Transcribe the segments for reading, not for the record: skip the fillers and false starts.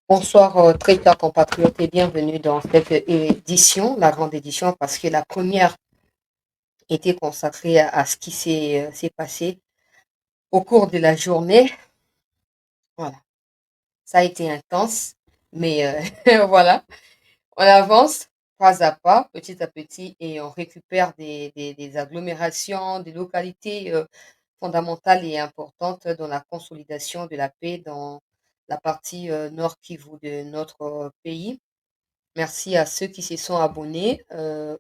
Bonsoir, très chers compatriotes et bienvenue dans cette édition, la grande édition, parce que la première était consacrée à ce qui s'est passé au cours de la journée. Voilà, ça a été intense, mais voilà, on avance pas à pas, petit à petit, et on récupère des agglomérations, des localités fondamentales et importantes dans la consolidation de la paix dans la partie nord Kivu de notre pays. Merci à ceux qui se sont abonnés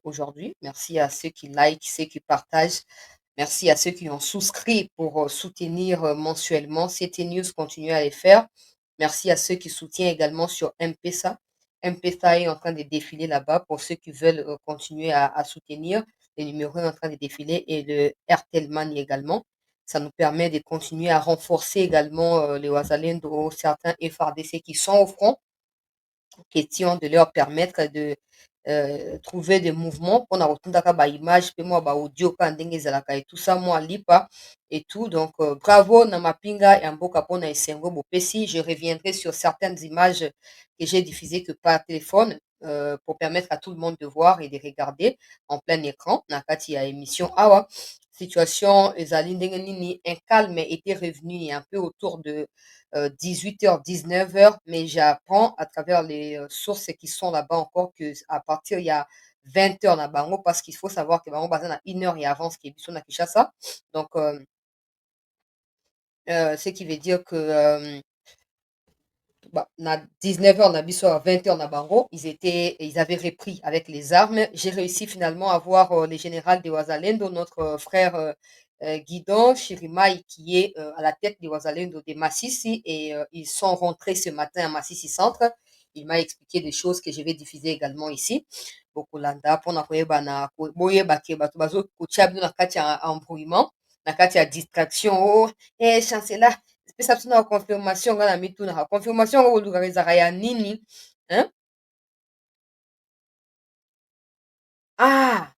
aujourd'hui. Merci à ceux qui likent, ceux qui partagent. Merci à ceux qui ont souscrit pour soutenir mensuellement. CT News continue à les faire. Merci à ceux qui soutiennent également sur M-Pesa. M-Pesa est en train de défiler là-bas pour ceux qui veulent continuer à soutenir. Le numéro est en train de défiler et le Airtel Money également. Ça nous permet de continuer à renforcer également les Wazalendo, certains FRDC qui sont au front, question de leur permettre de trouver des mouvements pour kotundaka ba image pe moi ba audio ka ndenge ezalaka et tout ça moi lipa et tout donc bravo na mapinga ya mboka pona esengo bopesi. Je reviendrai sur certaines images que j'ai diffusées que par téléphone pour permettre à tout le monde de voir et de regarder en plein écran na kati ya émission awa. Situation ezali ndenge nini, un calme était revenu un peu autour de 18h, 19h, mais j'apprends à travers les sources qui sont là-bas encore que à partir il y a 20h na bango, parce qu'il faut savoir que bango baza na 1 heure et avance qui est na Kinshasa. Donc, ce qui veut dire que na 19h na biso à 20h na bango, ils avaient repris avec les armes. J'ai réussi finalement à voir le général de Wazalendo, notre frère Guidon Chirimai, qui est à la tête de Wazalendo de Massissi, et ils sont rentrés ce matin à Massissi Centre. Il m'a expliqué des choses que je vais diffuser également ici. Bokolanda, pona koyeba na boyeba ke bato bazo kotia bino na kati ya embrouillement, na kati ya distraction. Oh, chancela, pesa biso na confirmation nga na mitunaka confirmation yango kolukaka ezalaka ya nini hein? Ah,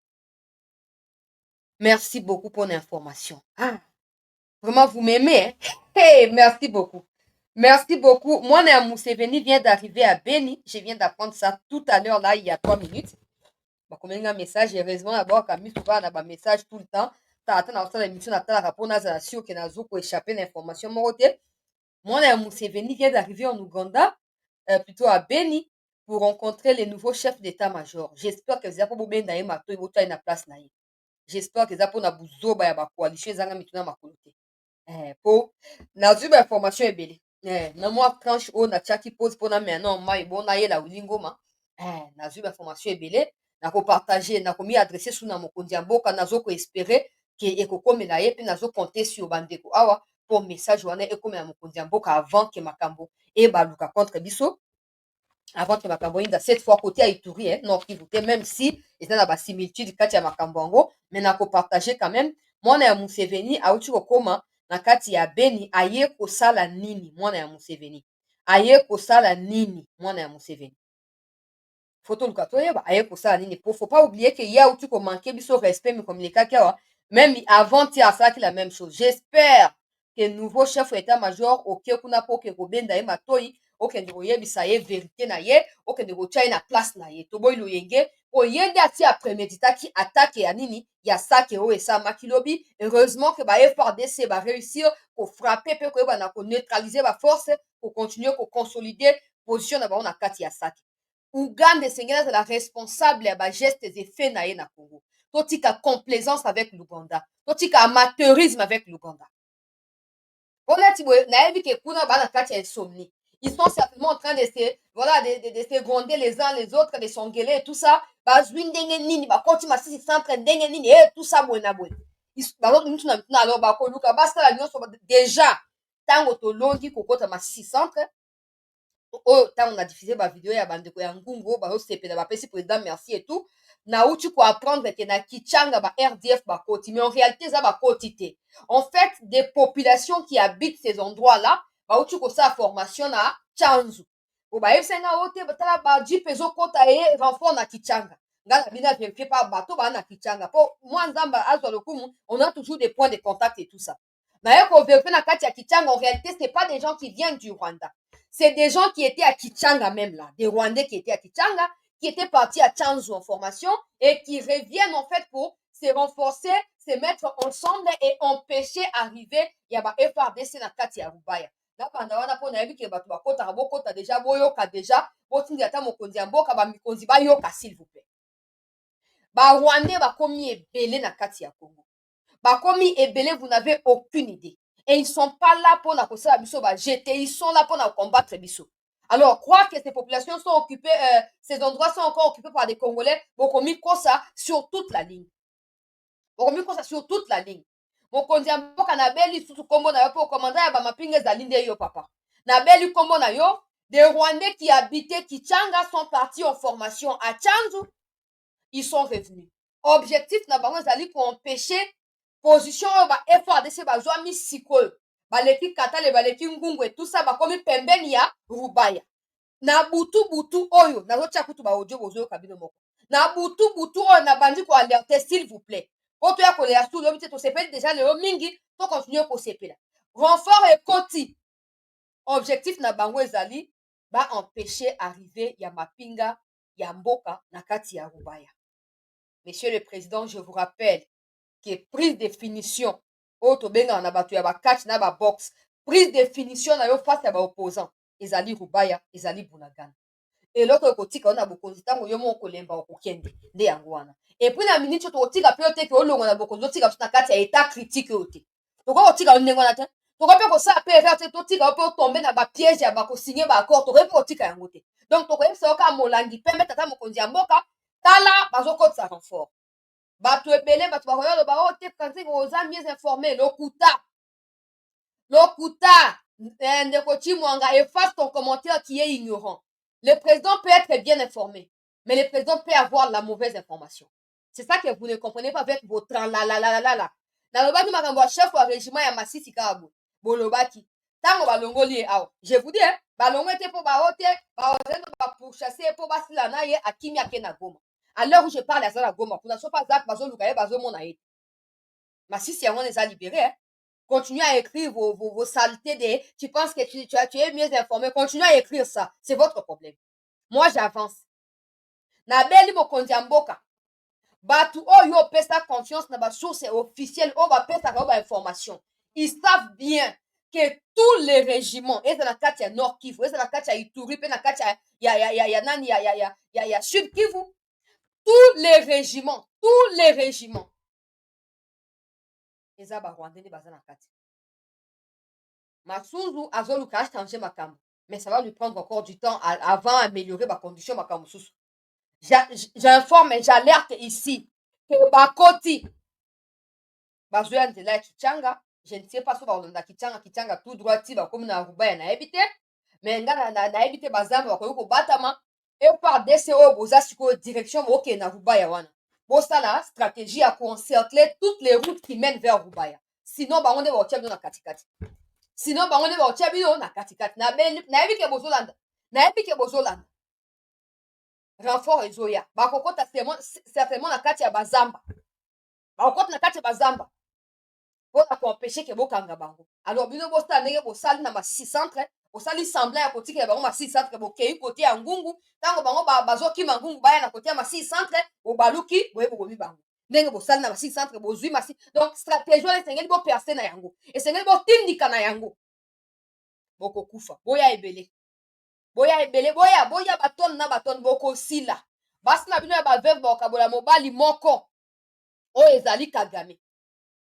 merci beaucoup pour l'information. Ah, vraiment vous m'aimez, hein? Hey, merci beaucoup. Merci beaucoup. Moi, Néa Mousseveni vient d'arriver à Beni. Je viens d'apprendre ça tout à l'heure, là, il y a 3 minutes. Bakomeli un message, heureusement d'abord kami souvent na ba message tout le temps. Tata na osala émission na tala rapona za sûr que nazo ko échapper l'information moko te. Moi, Néa Mousseveni vient d'arriver en Ouganda, plutôt à Beni, pour rencontrer les nouveaux chefs d'état-major. J'espère que eza po bobenda ye mato ebotali na place na ye. J'espère que eza mpona buzoba ya bacoalition ezanga mituna makolo te. Po nazwi bainformation ebele. Na mwa tranche oyo natiaki pose mpona maintenant mai ebona yela wili ngoma. Nazwi bainformation ebele nakopartage, nakomi adresse su na mokonzi ya mboka, nazokoespere ke ekokomela ye mpe nazokonte sur bandeko awa mpo message wana ekomela mokonzi ya mboka avant ke makambo ebaluka contre biso, avant ke makambo oyinda cette fois côté ya Ituri Nord Kivu te, même si eza na basimilitude kati ya makambo yango, mais nakopartage quand même. Mwana ya Museveni auti kokoma na kati ya Beni, aye kosala nini mwana ya Museveni, aye kosala nini mwana ya Museveni, faut toluka toyeba aye kosala nini. Faut pas oublier que ye auti komanke biso respect mikomilekaki awa, même avant ti asalaki la même chose. J'espère que nouveau chef état-major oke kuna mpo oke kobenda ye matoi, okende koyebisa ye vérité na ye, okende kotia ye na place na ye. Toboyi loyenge po ye nde ati apremeditaki atake ya nini ya sake oyo esalamaki lobi. Heureusement que ba FRDC baréussir kofrappe mpe koyeba na koneutralize baforce kocontinue kokonsolider position na bango na kati ya sake. Uganda esengeli azala responsable ya bageste efe na ye na Congo. Totika complaisance avec l'Uganda, totika amateurisme avec l'Uganda. Honnêtement, boye nayebi ke kuna bana kati ya insomnie, ils sont certainement en train de se voilà de se gronder les uns les autres, de s'engueuler et tout ça. Bazwi ndenge nini bakoti Masisi centre ndenge nini tout ça boye na boye. Bazoki na mituna alors bakoluka basala nyonso déjà ntango tolongi kokota Masisi centre oyo ntango na diffuse bavideo ya bandeko ya ngungu oyo bazosepela bapesi président merci et tout, nauti koapprendre ke na kichanga ba RDF bakoti, mais en réalité eza bakoti te. En fait des populations qui habitent ces endroits là bauti kosala formation na Tchanzu po bayebisa nga oyo te tala bajipe ezokota ye renfort na kichanga. Nga na bino avérifie pa bato baa na kichanga mpo mwa nzambe azwa lokumu, on a toujours des points de contact et tout ça. Naye kovérifie na kati ya kichanga, en réalité c'est pas des gens qui viennent du Rwanda, C'est des gens qui étaient à Kichanga même là, des Rwandais qui étaient à Kichanga, qui étaient partis à Tchanzu en formation et qui reviennent en fait pour se renforcer, se mettre ensemble et empêcher arriver ya ba FRDC na kati ya Rubaya. Na banda wana po na yebi ke bato bakota bokota déjà boyoka déjà botindi ata mokonzi ya mboka ba mikonzi bayoka s'il vous plaît. Ba Rwandais bakomi ebele na kati ya Congo. Bakomi ebele, vous n'avez aucune idée. Et ils sont pas là pour la kosala biso ba jeter, ils sont là pour la combattre biso. Alors, croire que ces populations sont occupées, ces endroits sont encore occupés par des Congolais, bokomi kosa sur toute la ligne. Bokomi kosa sur toute la ligne. Mokonzi ya mboka na beli susu kombo na yo po commandant ya ba mapinga ezali nde yo papa. Na beli kombo na yo, des Rwandais qui habitaient Kichanga sont partis en formation à Tchanzu. Ils sont revenus. Objectif na bango ezali pour empêcher position oyo ba FRDC bazwami sikoyo baleki katale baleki ngungu et tout ça bakomi pembeni ya Rubaya. Na butu oyo nazotia kutu ba audio bozoyoka bino moko. Na butu oyo nabandi ko alerter s'il vous plaît. Po toya kolela su lobi te tosepeli déjà lelo mingi to continue kosepela. Renfort ekoti. Objectif na bango ezali ba empêcher arriver ya mapinga ya mboka na kati ya Rubaya. Monsieur le Président, je vous rappelle que prise de finition oyo tobengaka na bato ya bakatch na babox, prise de finition na yo face ya baopposant ezali Rubaya, ezali Bunagana. eloko ekotika na bokonzi ntango yo moko kolemba okokende nde yango wana. Epuis na minute tokotika mpe yo te ke olongwa na bokonzi otika biso na kati ya etat critique oyo te. Tokoki kotika yo ndenge wana te. Tokoki mpe kosala mpe erreur te totika yo mpe otombe na bapiège ya bakosinye baaccord tokoki mpe kotika yango te. Donc tokoyebisa yo kaka molangi pembe tata mokonzi ya mboka tala bazokotisa renfort. Bato ebele bato bakoya loba o te kanzi oza mieux informé lokuta ndeko Chimwanga efface ton commentaire qui est ignorant. Le président peut être bien informé, mais le président peut avoir la mauvaise information. C'est ça que vous ne comprenez pas avec votre la. Nalobaki makambo ya chef wa régiment ya Masisi kaka bolobaki ntango balongoli ye awa. Je vous dis balongo ete mpo bao te baozendo bapourchasse mpo basila na ye akimi ake na Goma. À l'heure où je parle aza na Goma kuna so pas zak bazoluka ye bazomona ye. Masisi yango eza libéré. Continuez à écrire vos saletés de tu penses que tu es mieux informé. Continuez à écrire ça. C'est votre problème. Moi, j'avance. Nabeli mokonzi ya mboka. Batu oyo opesa confiance na ba source officielle o ba pesa ka ba information. Ils savent bien que tous les régiments, et na kati ya Nord Kivu, et na kati ya Ituri, pe na kati ya nani ya Sud Kivu, tous les régiments eza ba Rwandais nde baza na kati. Masuzu azoluka changer makambo, mais ça va lui prendre encore du temps avant améliorer ma condition makambo susu. J'informe et j'alerte ici que bakoti bazoya nzela ya Kichanga. Je ne sais pas so bakolanda Kichanga tout droit ti bakomi na Rubaya nayebi te, mais nga nayebi te bazambe bakoki kobatama FARDC oyo boza sikoyo direction bokende na Rubaya wana bosala stratégie ya koencercler toutes les routes qui mènent vers Rubaya. Sinon bango nde baotia bino na katikati. Nayebi ke bozolanda renfort ezoya bakokota certainement na kati ya bazamba mpona koempêche ke bokanga bango. Alors bino bosala ndenge bosali na Masisi centre bosali semblant ya kotikela bango Masisi centre bokei kote ya ngungu ntango bango bazokima ngungu baya na kote ya Masisi centre bobaluki boye bokomi bango ndenge bosali na Masisi centre bozwi Masisi. Donc stratégie wana esengeli boperse na yango esengeli botindika na yango bokokufa boya ebele boya batone na batone bokosila basi na bino ya baveuve bakokabola mobali moko oyo ezali Kagame.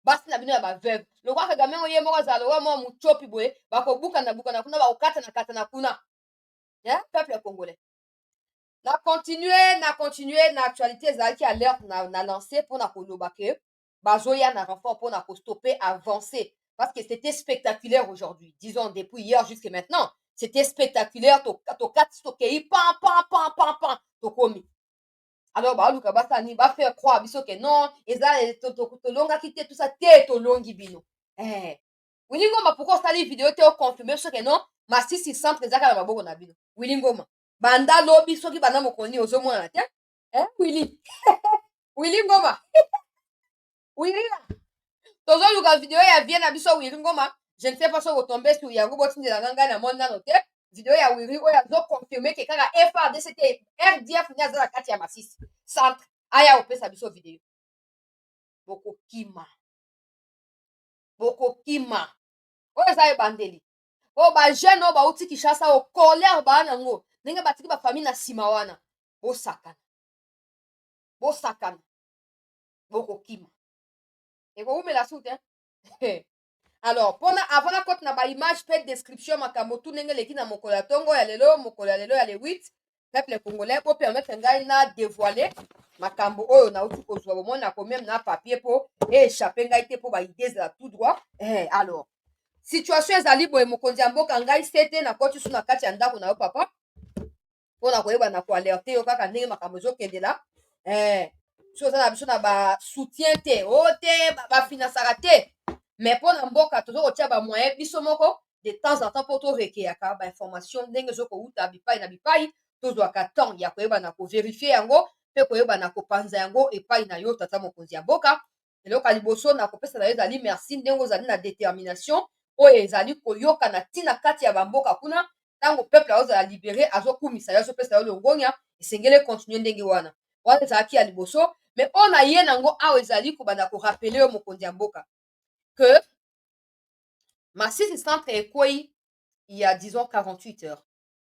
Basi na bino ya baveuve lokwa Kagame oye moko azala lokwa mwa muchopi boye bakobukana kuna bakokatana kuna peuple congolais. Na continuer na actualité ezalaki alerte na lancé mpona koloba ke bazoya na renfort mpona kostopper avancer parce que c'était spectaculaire aujourd'hui, disons depuis hier jusqu'à maintenant. C'était spectaculaire tokati tokei pan tokomi. Alors baluka basani ba faire croire biso ke non eza tolongaki te tout ça te tolongi bino. Willy Ngoma pourquoi osali vidéo te oconfirme biso ke non Masisi centre ezaka na maboko na bino. Willy Ngoma banda lobi soki banda mokoni ozomona te Willy Willy Ngoma Willy tozoluka vidéo ya vie na biso Willy Ngoma. Je ne sais pas si vous tombez sur yango botindela ngai na monde nano te vidéo ya wiri oyo azoconfirme ke kaka FRDC te RDF nde aza na kati ya Masisi centre aya kopesa biso video bokokima oyo eza ebandeli oyo bajeune oyo bauti Kinshasa oyo colère baa nango ndenge batiki bafamille na nsima wana bosakana bokokima ekowumela su te alors mpona avant nakoti na baimage mpe description makambo tu ndenge eleki na mokolo ya ntongo ya lelo mokolo ya lelo ya le 8 peuple congolais po permettre ngai na dévoiler makambo oyo nauti kozwa bomoi nakomi meme na papier mpo échappe ngai te mpo baide ezala tout droit alors situation ezali boye mokonzi ya mboka ngai sete nakoti su na kati ya ndako na yo papa mpona koyeba na koalerte yo kaka ndenge makambo ezokendela so oza na biso na basoutien te o te bafinansaka te mais mpona mboka toza kotia bamoyen biso moko de temps en temps mpo torekeyaka bainformation ndenge ezokouta bipai na bipai tozwaka temps ya koyeba na koverifie yango mpe koyeba na kopanza yango epai na yo tata mokonzi ya mboka eloko ya liboso na kopesa na yo ezali merci ndenge ozali na détermination oyo ezali koyoka na ntina kati ya bamboka kuna ntango peuple azozala libere azokumisa yo azopesa yo longonia esengeli continue ndenge wana ezalaki ya liboso mais oyo na ye nango awa ezali kobanda korapele yo mokonzi ya mboka que Masisi centre ekwei il y a disons 48 heures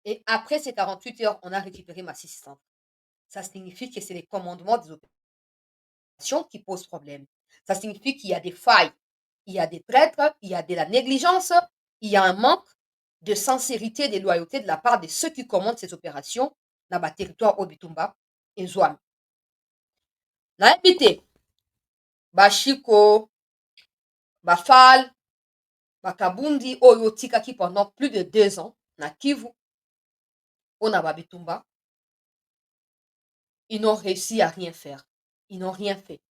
et après ces 48 heures on a récupéré Masisi centre. Ça signifie que c'est les commandements des opérations qui posent problème. Ça signifie qu'il y a des failles, il y a des traîtres, il y a de la négligence, il y a un manque de sincérité et de loyauté de la part de ceux qui commandent ces opérations dans le territoire Obitumba et Zouami. nayebi te bashiko bafal bakabundi oyo otikaki pendant plus de 2 ans na Kivu mpona babitumba ils n'ont réussi à rien faire, ils n'ont rien fait.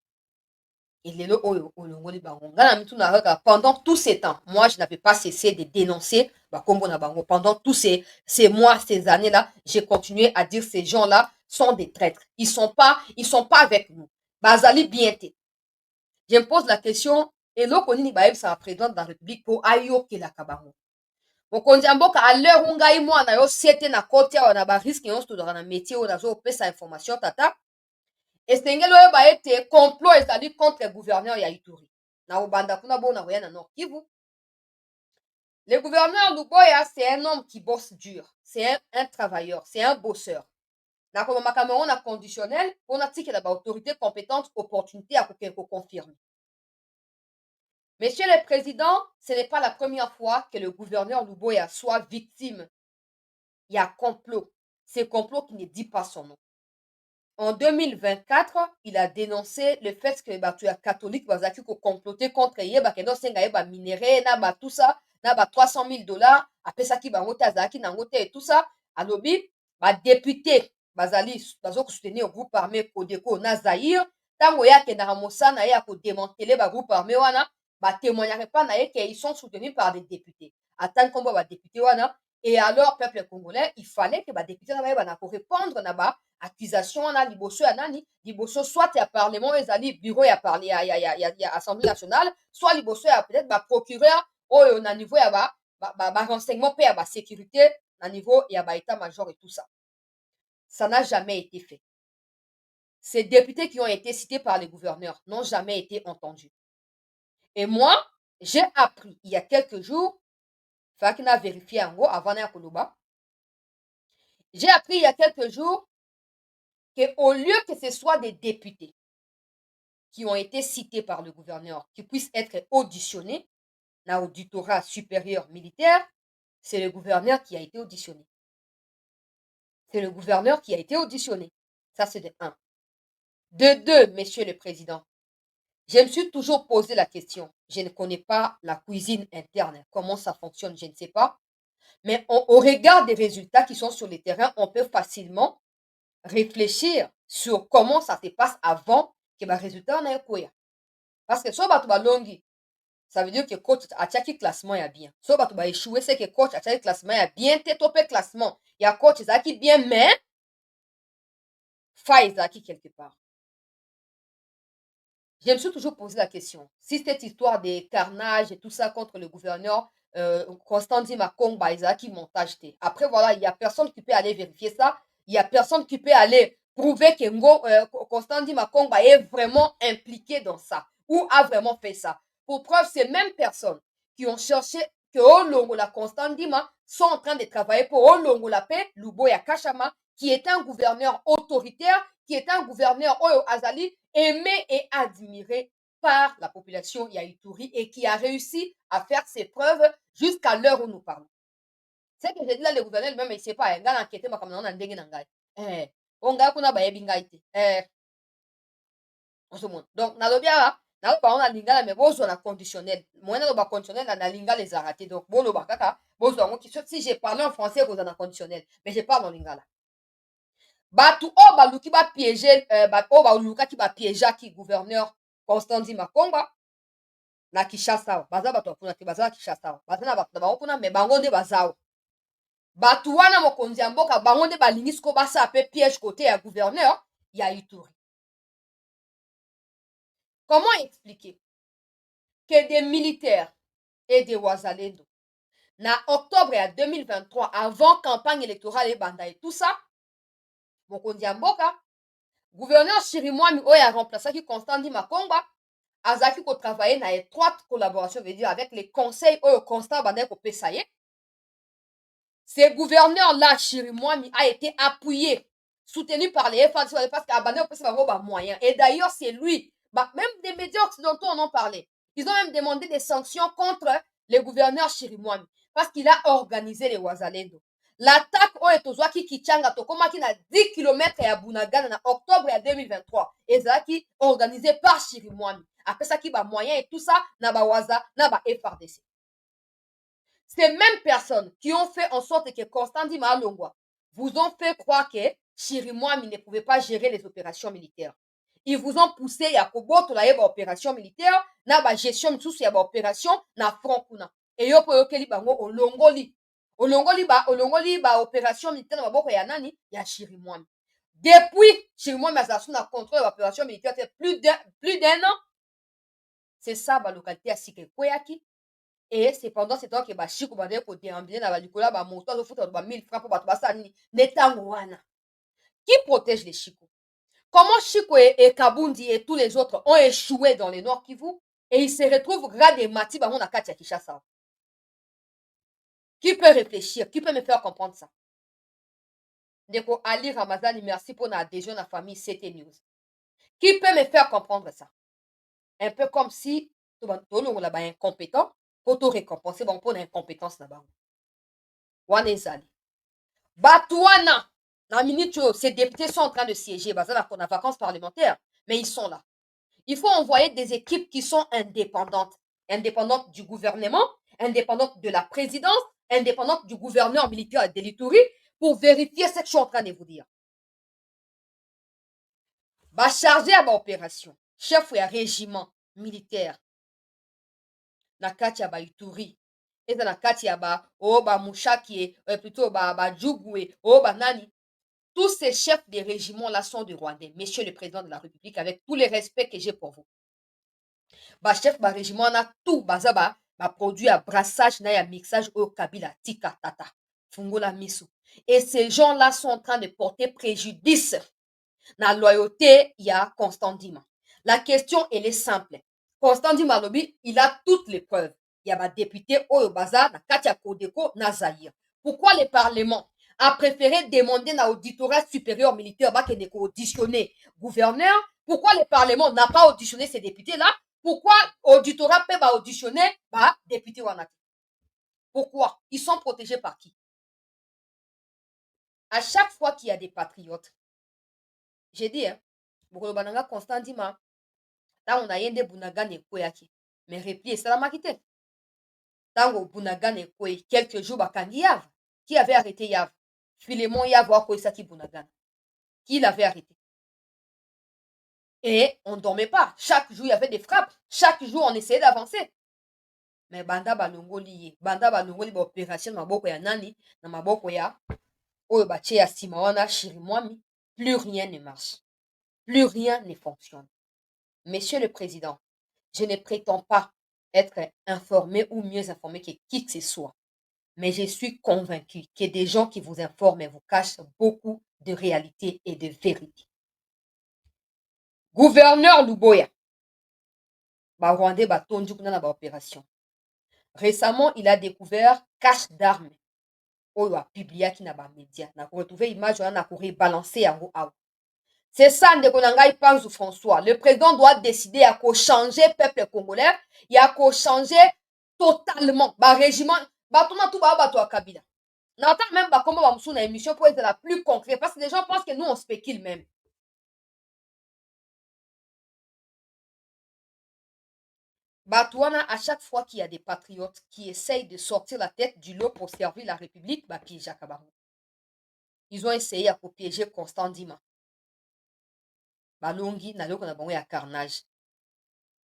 Et lelo oyo olongoli bango nga na mituna kaka pendant tous ces temps moi je n'avais pas cessé de dénoncer bakombo na bango pendant tous ces mois ces années là j'ai continué à dire ces gens là sont des traîtres, ils sont pas avec nous bazali bien te. Je me pose la question eloko nini bayebisaka président de la république mpo ayokelaka bango mokonzi ya mboka a l'heure u ngai mwana yo sete na koti awa na bariske nyonso tozalaka na métier oyo nazopesa information tata esengeli oyeba ete complot ezali contre gouverneur ya Ituri na obanda kuna bona koya na Nord Kivu. Le gouverneur Luboya c'est un homme qui bosse dur, c'est un travailleur, c'est un bosseur. nakoma makambo na conditionnel mpona tikela baautorité compétente opportunité ya kokende koconfirme. Monsieur le Président, ce n'est pas la première fois que le gouverneur Luboya soit victime. Il y a complot. C'est complot qui ne dit pas son nom. En 2024, il a dénoncé le fait que les catholiques bazaki ko comploter contre ye bakendo senga ye ba minerais na tout ça na $300 000 apesaki bango te azalaki nango te et tout ça alobi ba député bazali bazo soutenir groupe armé Codeco na Zaïre tango ya kendaka mosana ye ya ko démanteler ba groupe armé wana ba témoigneraient pas na ye que ils sont soutenus par des députés. Attendre combo ba député wana et alors peuple congolais il fallait que ba député na ba na ko répondre na ba accusation wana liboso ya nani liboso soit ya parlement ezali bureau ya parler ya assemblée nationale soit liboso ya peut-être ba procureur oyo na niveau ya ba renseignement pe ya ba sécurité na niveau ya ba état major et tout ça. Ça n'a jamais été fait. Ces députés qui ont été cités par les gouverneurs n'ont jamais été entendus. Et moi, j'ai appris il y a quelques jours, Fakina vérifié en gros avant na koloba. J'ai appris il y a quelques jours qu'au lieu que ce soit des députés qui ont été cités par le gouverneur, qui puissent être auditionnés dans l'auditorat supérieur militaire, c'est le gouverneur qui a été auditionné. C'est le gouverneur qui a été auditionné. Ça, c'est de 1. De 2, Monsieur le Président, je me suis toujours posé la question. Je ne connais pas la cuisine interne, comment ça fonctionne, je ne sais pas. Mais au regard des résultats qui sont sur le terrain, on peut facilement réfléchir sur comment ça se passe avant que les résultats n'aient quoi. Parce que soit tu vas longi, ça veut dire que coach a tchaki classement ya bien. Soit tu vas échouer, c'est que coach a tchaki classement ya bien, t'es topé classement. Il y a coach qui bien, mais faille qui quelque part. Je me suis toujours posé la question, si cette histoire des carnages et tout ça contre le gouverneur Constant Ndima Kongba ezalaki montage te. Après voilà, il y a personne qui peut aller vérifier ça, il y a personne qui peut aller prouver que Constant Ndima Kongba est vraiment impliqué dans ça ou a vraiment fait ça. Pour preuve, ces mêmes personnes qui ont cherché que Olongola Constant Ndima sont en train de travailler pour Olongola Pe Luboya Kashama, qui est un gouverneur autoritaire, qui est un gouverneur Oyo Azali, aimé et admiré par la population Yaïtouri et qui a réussi à faire ses preuves jusqu'à l'heure où nous parlons. C'est que j'ai dit là, le gouverneur lui-même, il ne sait pas, il a enquêté, mais comme on a ndenge nangai. On a kuna baye bingaite. On se montre. Donc, nalobia, naloba on a lingala, mais bozo na conditionnel. Moi, naloba conditionnel, na lingala les arrêtés. Donc, bon, loba kaka, bozo, si j'ai parlé en français, bozo na conditionnel. Mais je parle en lingala. Batu o baluki ba piéger, o baluka ki ba piéger ki gouverneur Constant Ndima Kongba na Kinshasa. Baza bato apuna te, baza na Kinshasa. Baza na bato na bango kuna, mais bango nde baza. Batu wana mokonzi ya mboka, bango nde balingi siko basa pe piège côté ya gouverneur ya Ituri. Comment expliquer que des militaires et des wazalendo, na octobre ya 2023, avant campagne électorale et banda et tout ça, mokonzi ya mboka, gouverneur Chirimwami oyo a remplacé Constant Ndima Kongba, azaki ko travailler na étroite collaboration, veut dire avec les conseils oyo Constant bandai ko pesa ye. Ce gouverneur-là, Chirimwami, a été appuyé, soutenu par les FARDC parce qu'Abandé a pas de moyens. Et d'ailleurs, c'est lui. Même des médias occidentaux en ont parlé. Ils ont même demandé des sanctions contre le gouverneur Chirimwami parce qu'il a organisé les Wazalendo. L'attaque au Etozwaki Kichanga Tokomaki na 10 km à Bunagana en octobre 2023. Et ça qui organisé par Chirimwami. Après ça, qui va moyen et tout ça, na ba Waza, na ba FARDC. Ces mêmes personnes qui ont fait en sorte que Constant Ndima Alongwa vous ont fait croire que Chirimwami ne pouvait pas gérer les opérations militaires. Ils vous ont poussé à Koboto la opération militaire, na ba gestion sous ya ba opération na front kuna. Et yo po yokeli bango olongoli. Olongoli ba opération militaire na boko ya nani ya Chirimwami. Depuis Chirimwami a na contrôle l'opération militaire plus d'un an. C'est ça ba localité à Sikekweyaki. Et c'est pendant ce temps que Bachiko Bade ko déambler na balikola ba moto azo futa ba 1000 francs pour bato basani netango wana. Qui protège les Chiko? Comment Chiko et Kabundi et tous les autres ont échoué dans les Nord Kivu et ils se retrouvent grade et mati bango na kati ya Kinshasa? Qui peut réfléchir? Qui peut me faire comprendre ça? Deko Ali Ramazani, merci pour l'adhésion à la famille CT News. Qui peut me faire comprendre ça? Un peu comme si tout le monde est incompétent pour tout récompenser bon pour l'incompétence là-bas. Wana ezali. Batouana, la minute où ces députés sont en train de siéger, on a vacances parlementaires, mais ils sont là. Il faut envoyer des équipes qui sont indépendantes. Indépendantes du gouvernement, indépendantes de la présidence, indépendantes du gouverneur militaire de l'Ituri pour vérifier ce que je suis en train de vous dire. Bah, chargé à l'opération, chef ou régiment militaire, na kati ya Ituri. Eza na kati ya Mushaki, plutôt Djougoué, Nani. Tous ces chefs des régiments là sont des Rwandais, monsieur le président de la République, avec tous les respects que j'ai pour vous. Chef de régiment na tout bazaba produit à brassage na ya mixage au Kabila tika tata fungola misu. Et ces gens-là sont en train de porter préjudice na loyauté ya Constant Ndima. La question elle est simple. Constant Ndima lobi, il a toutes les preuves. Il y a député Oyo Baza na Katia Kodeko na Zaïre. Pourquoi le Parlement a préféré demander à l'auditorat supérieur militaire de auditionner gouverneur? Pourquoi le Parlement n'a pas auditionné ces députés-là? Pourquoi l'auditorat peut auditionner député Wanati? Pourquoi? Ils sont protégés par qui? À chaque fois qu'il y a des patriotes, j'ai dit, Bokolobananga Constant Ndima, là on a yende Bunagane Kweyaki, mais repli et salamaki te. Tango Bunagane Kwey, quelques jours, bakangi Yav. Qui avait arrêté Yav? Philémon Yav Wakoisaki Bunagane. Qui l'avait arrêté? Et on ne dormait pas. Chaque jour, il y avait des frappes. Chaque jour, on essayait d'avancer. Mais Banda Balongoli, opération na maboko ya nani, na maboko ya oyo batie ya sima wana Chirimwami, plus rien ne marche. Plus rien ne fonctionne. Monsieur le Président, je ne prétends pas être informé ou mieux informé que qui que ce soit. Mais je suis convaincue que des gens qui vous informent et vous cachent beaucoup de réalité et de vérité. Gouverneur Luboya, Rwandais batondi kuna na opération. Récemment, il a découvert cache d'armes. Oyo a publié qui na ba média. Na ko retrouver image na ko rebalancer yango awa. C'est ça, ndeko na ngai Panzu François. Le président doit décider à changer le peuple congolais, il a changer totalement ba régiment, batona tout ba bato a Kabila. N'entend même pas comment on a une émission pour être la plus concrète parce que les gens pensent que nous on spécule même. Batouana, à chaque fois qu'il y a des patriotes qui essayent de sortir la tête du lot pour servir la République, bah piège à Kabarou. Ils ont essayé à piéger Constant Dima. Balongi, Naloko Nabongo à carnage.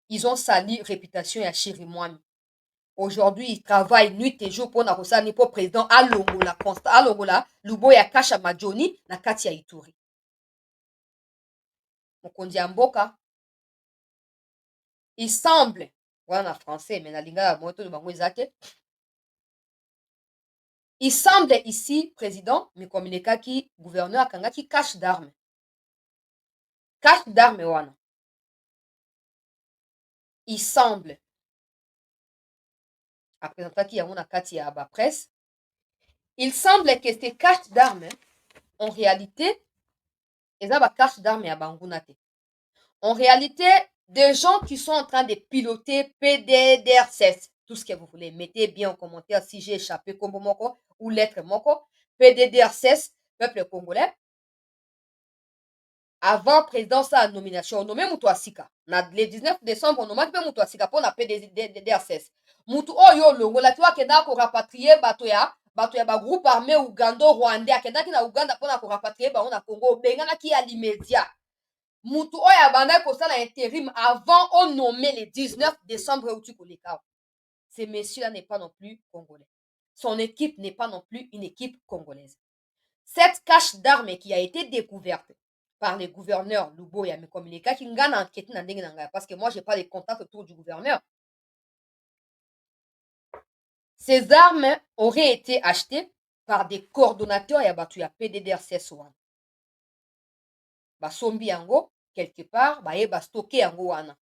Ils ont sali réputation à Chirimouani. Aujourd'hui, ils travaillent nuit et jour pour Nakosani pour président Alongola, Constant Alongola, Luboya Kasha Majoni, na Katia Ituri. Mokondi Amboka. Il semble, voilà en français, mais la linga moto de bango ezate. Il semble ici, président, mais comme il est qui gouverneur Kanga qui cache d'armes. Cache d'armes wana. Il semble. Après ça qui y a una kati ya ba presse. Il semble que ces caches d'armes, en réalité, eza ba cache d'armes ya bangunate. En réalité, des gens qui sont en train de piloter PDDR16, tout ce que vous voulez, mettez bien en commentaire si j'ai échappé Kombo Moko ou lettre Moko, PDDR16, peuple congolais. Avant président sa nomination, on nommé Moutou Asika. Le 19 décembre, on nommé Moutou Asika pour la PDDR16. Moutou Oyo Longo, la tu vois qu'il y a rapatrier Batoya, ba groupe armé Ougando Rwandais, qui est na Ouganda pour rapatrier ba on a Congo, bengana qui a l'immédiat. Moutou Oya Banda ko ça l'intérim avant on nommé le 19 décembre Outu Koleka. Ces messieurs-là n'est pas non plus congolais. Son équipe n'est pas non plus une équipe congolaise. Cette cache d'armes qui a été découverte par les gouverneurs Luboya, mais comme les cas qui ngana enquête na ndenge nanga, parce que moi j'ai pas de contacts autour du gouverneur. Ces armes auraient été achetées par des coordonnateurs ya batu ya PDDR16 wana. Ba sombi yango quelque part, ba ye ba stocker yango wana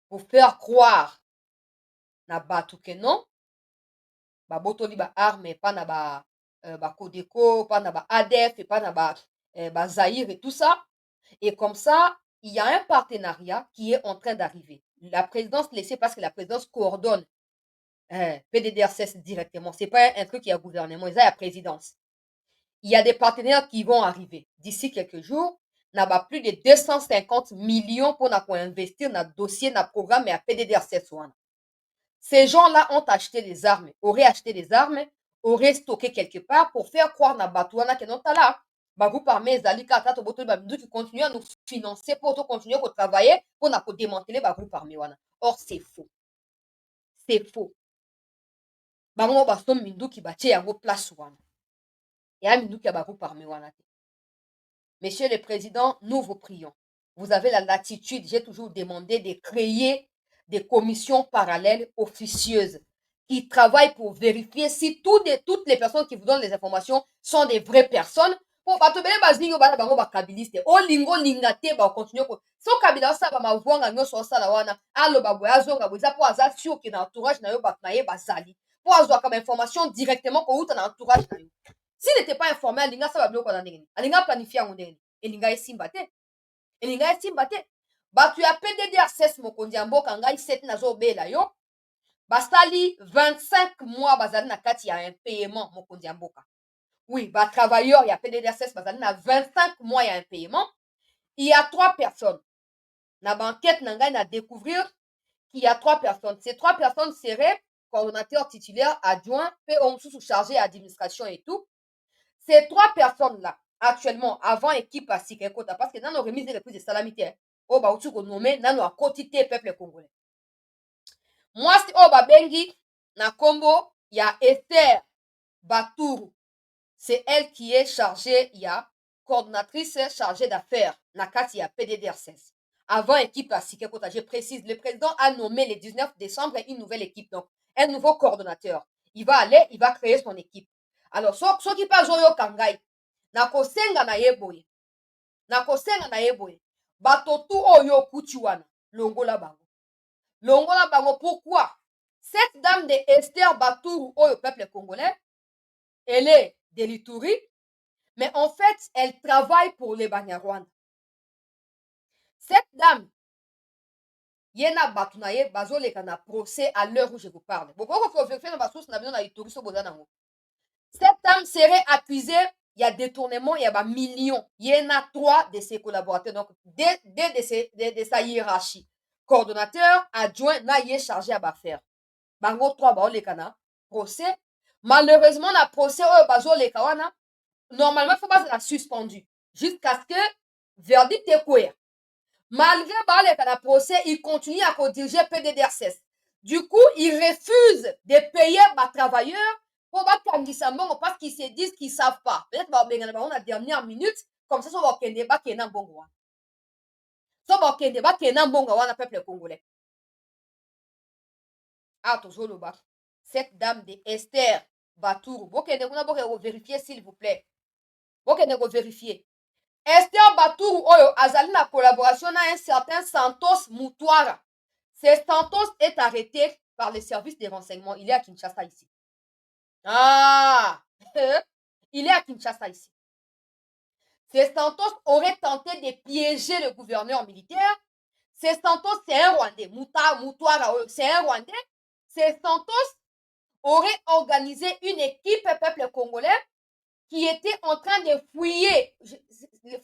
pour faire croire na batu que non, ba botoli ba armes pas na ba Codeco, pas na ba ADF, pas na ba Zaïre et tout ça. Et comme ça, il y a un partenariat qui est en train d'arriver. La présidence laissée parce que la présidence coordonne PDDR16 directement. Ce n'est pas un truc qui est au gouvernement, c'est la présidence. Il y a des partenaires qui vont arriver d'ici quelques jours. Il y a plus de 250 millions pour investir dans le dossier, dans le programme et à PDDR16. Ces gens-là ont acheté des armes, auraient acheté des armes, auraient stocké quelque part pour faire croire à Batouana que non, là. Groupe armé ezali kaka to boto ba qui continue à nous financer pour continuer à travailler pour na ko démanteler ba groupe armé wana. Or c'est faux. C'est faux. Bango ba so mindu ki batie yango place wana. Ya mindu ki ba groupe armé wana. Monsieur le Président, nous vous prions. Vous avez la latitude, j'ai toujours demandé de créer des commissions parallèles officieuses qui travaillent pour vérifier si toutes les personnes qui vous donnent les informations sont des vraies personnes. Po bato bele bazingo bana bango bakabiliste olingo linga te bakontinue ko so kabila osala bamavwanga nyonso osala wana aloba boye azonga boye eza mpo aza sûr ke na entourage na yo bato na ye bazali mpo azwaka bainformation directement kouta na entourage na yo s'il n'était pas informé alinga asala biloko na ndenge nini alinga planifie yango ndenge nini elinga esimba te elinga esimba te bato ya PDDR16 mokonzi ya mboka ngai seti nazobela yo basali 25 mois bazali na kati ya impayement mokonzi ya mboka. Oui, bah, travailleurs, il y a PDDR16, bah, il y a 25 mois, il y a un paiement. Il y a 3 personnes. La banquette, on a découvrir qu'il y a 3 personnes. Ces 3 personnes seraient coordonnateurs titulaires, adjoints, sous chargés d'administration et tout. Ces 3 personnes-là, actuellement, avant équipe à Sikekota, parce que dans nos remises de plus de salamité, oh, bah, on nommé, dans nos quotité peuple congolais. Moi, c'est, oh, bah, bengi, na combo, il y a Esther Batourou. C'est elle qui est chargée, il y a coordonnatrice chargée d'affaires, Nakati, il y a PDDR16. avant équipe à Sikekota, je précise, le président a nommé le 19 décembre une nouvelle équipe, donc un nouveau coordonnateur. Il va aller, il va créer son équipe. Alors, ce qui passe au Kangai, na kosenga na yeboye, bato tu oyo kuti wana, longola bango. Longola bango, pourquoi? Cette dame de Esther Batourou, oyo peuple congolais, elle est de l'Ituri, mais en fait, elle travaille pour les Banyarwanda. Cette dame, yena bato na ye bazoleka na procès à l'heure où je vous parle. Cette dame serait accusée, il y a détournement, il y a millions. Il y en a 3 de ses collaborateurs, donc deux de sa hiérarchie. Coordonnateur, adjoint, na yé chargé à faire. Bango 3 bazoleka na procès. Malheureusement, la procès oyo bazoleka wana, normalement, il faut pas la suspendu jusqu'à ce que verdict ekweya. Malgré le procès, il continue à diriger PDDRCS. Du coup, il refuse de payer les travailleurs pour parce qu'ils se disent qu'ils ne savent pas. Peut-être qu'ils vont la dernière minute, comme ça, ils vont kende ba kena bongo. Ils vont kende ba kena bongo wana peuple congolais. Ah, toujours le bas. Cette dame de Esther Batourou, vous pouvez vérifier s'il vous plaît. Vous pouvez vérifier. Esther Batourou oyo azali na collaboration na un certain Santos Moutouara. Ce Santos est arrêté par les services de renseignement. Il est à Kinshasa ici. Ah, il est à Kinshasa ici. Ce Santos aurait tenté de piéger le gouverneur militaire. Ce Santos, c'est un Rwandais. Moutouara, c'est un Rwandais. Ce Santos aurait organisé une équipe peuple congolais qui était en train de fouiller.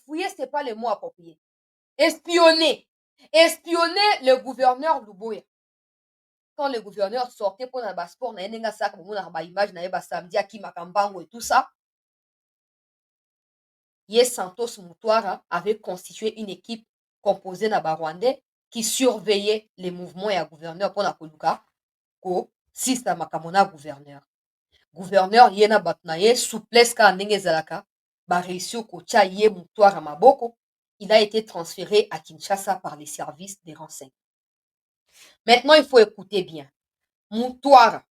Fouiller, ce n'est pas le mot approprié. Espionner le gouverneur Luboya. Quand le gouverneur sortait pour un passeport, na yenga sak bon na ba image na yeba samedi aki makambango et tout ça. Yes Santos Moutouara avait constitué une équipe composée na ba Rwandais qui surveillait les mouvements et à gouverneur pour na koluka ko sista makamona gouverneur. Gouverneur yena batnaye souplesse ka ndenge zalaka ba réussir ko tia ye Moutouara maboko. Il a été transféré à Kinshasa par les services des renseignements. Maintenant, il faut écouter bien. Moutouara,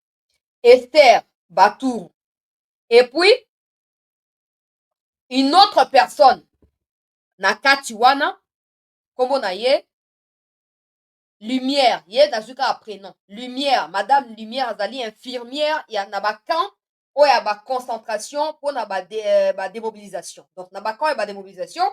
Esther Batourou, et puis une autre personne, Nakati wana, kombo na ye, Lumière, ye nazuka a prénom, Lumière, Madame Lumière azali infirmière, ya na ba camp, o ya ba concentration pour na ba démobilisation. Donc na ba camp et ba démobilisation,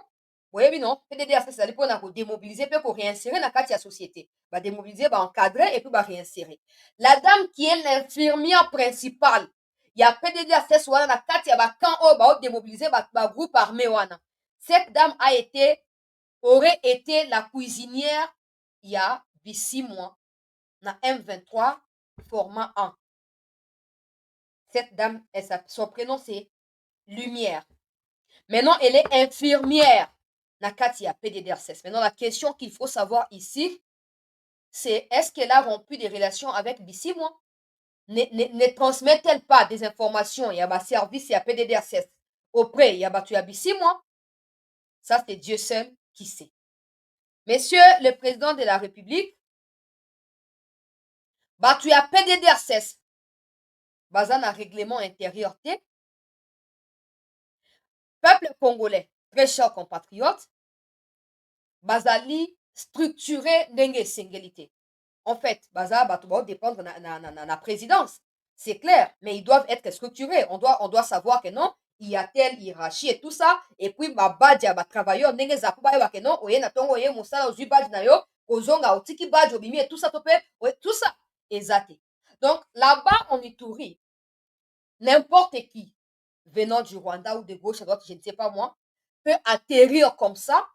oui, non, PDDRCS ezali pour na ko démobiliser pe ko réinsérer na kati ya société. Ba démobiliser, ba encadrer et puis ba réinsérer. La dame qui est l'infirmière principale, il y a PDDRCS wana na kati ya ba camp o ba démobiliser ba groupe armé wana. Cette dame aurait été la cuisinière il y a 6 mois na M23 format 1. Cette dame, son prénom c'est Lumière. Maintenant, elle est infirmière na kati ya PDDRCS. Maintenant, la question qu'il faut savoir ici, c'est est-ce qu'elle a rompu des relations avec Bissimwa? Ne transmet-elle pas des informations, il y a un service, il y a PDDRCS auprès, il y a battu à Bissimwa? Ça, c'est Dieu seul qui sait. Monsieur le président de la République, battu à PDDRCS, basé na règlement intérieur T, peuple congolais, très chers compatriotes, bazali structuré ndenge singélité. En fait, baza doit dépendre de la présidence. C'est clair, mais ils doivent être structurés. On doit savoir que non, il y a telle hiérarchie et tout ça. Et puis, ma badge à travailleur, ndenge zakuba yo que non, oye na tongo oye musala ozu badge na yo, ozonga otiki badge obimi et tout ça topé, tout ça exacté. Donc là-bas en Ituri, n'importe qui venant du Rwanda ou de gauche à droite, je ne sais pas moi, peut atterrir comme ça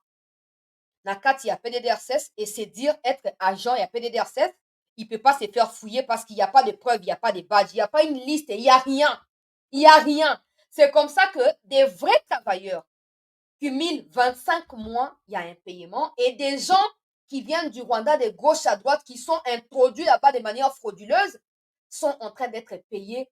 na kati ya PDDRCS et se dire être agent ya PDDRCS, il peut pas se faire fouiller parce qu'il n'y a pas de preuves, il n'y a pas de badge, il n'y a pas une liste, il n'y a rien. Il n'y a rien. C'est comme ça que des vrais travailleurs cumulent 25 mois, il y a un paiement, et des gens qui viennent du Rwanda de gauche à droite, qui sont introduits là-bas de manière frauduleuse, sont en train d'être payés.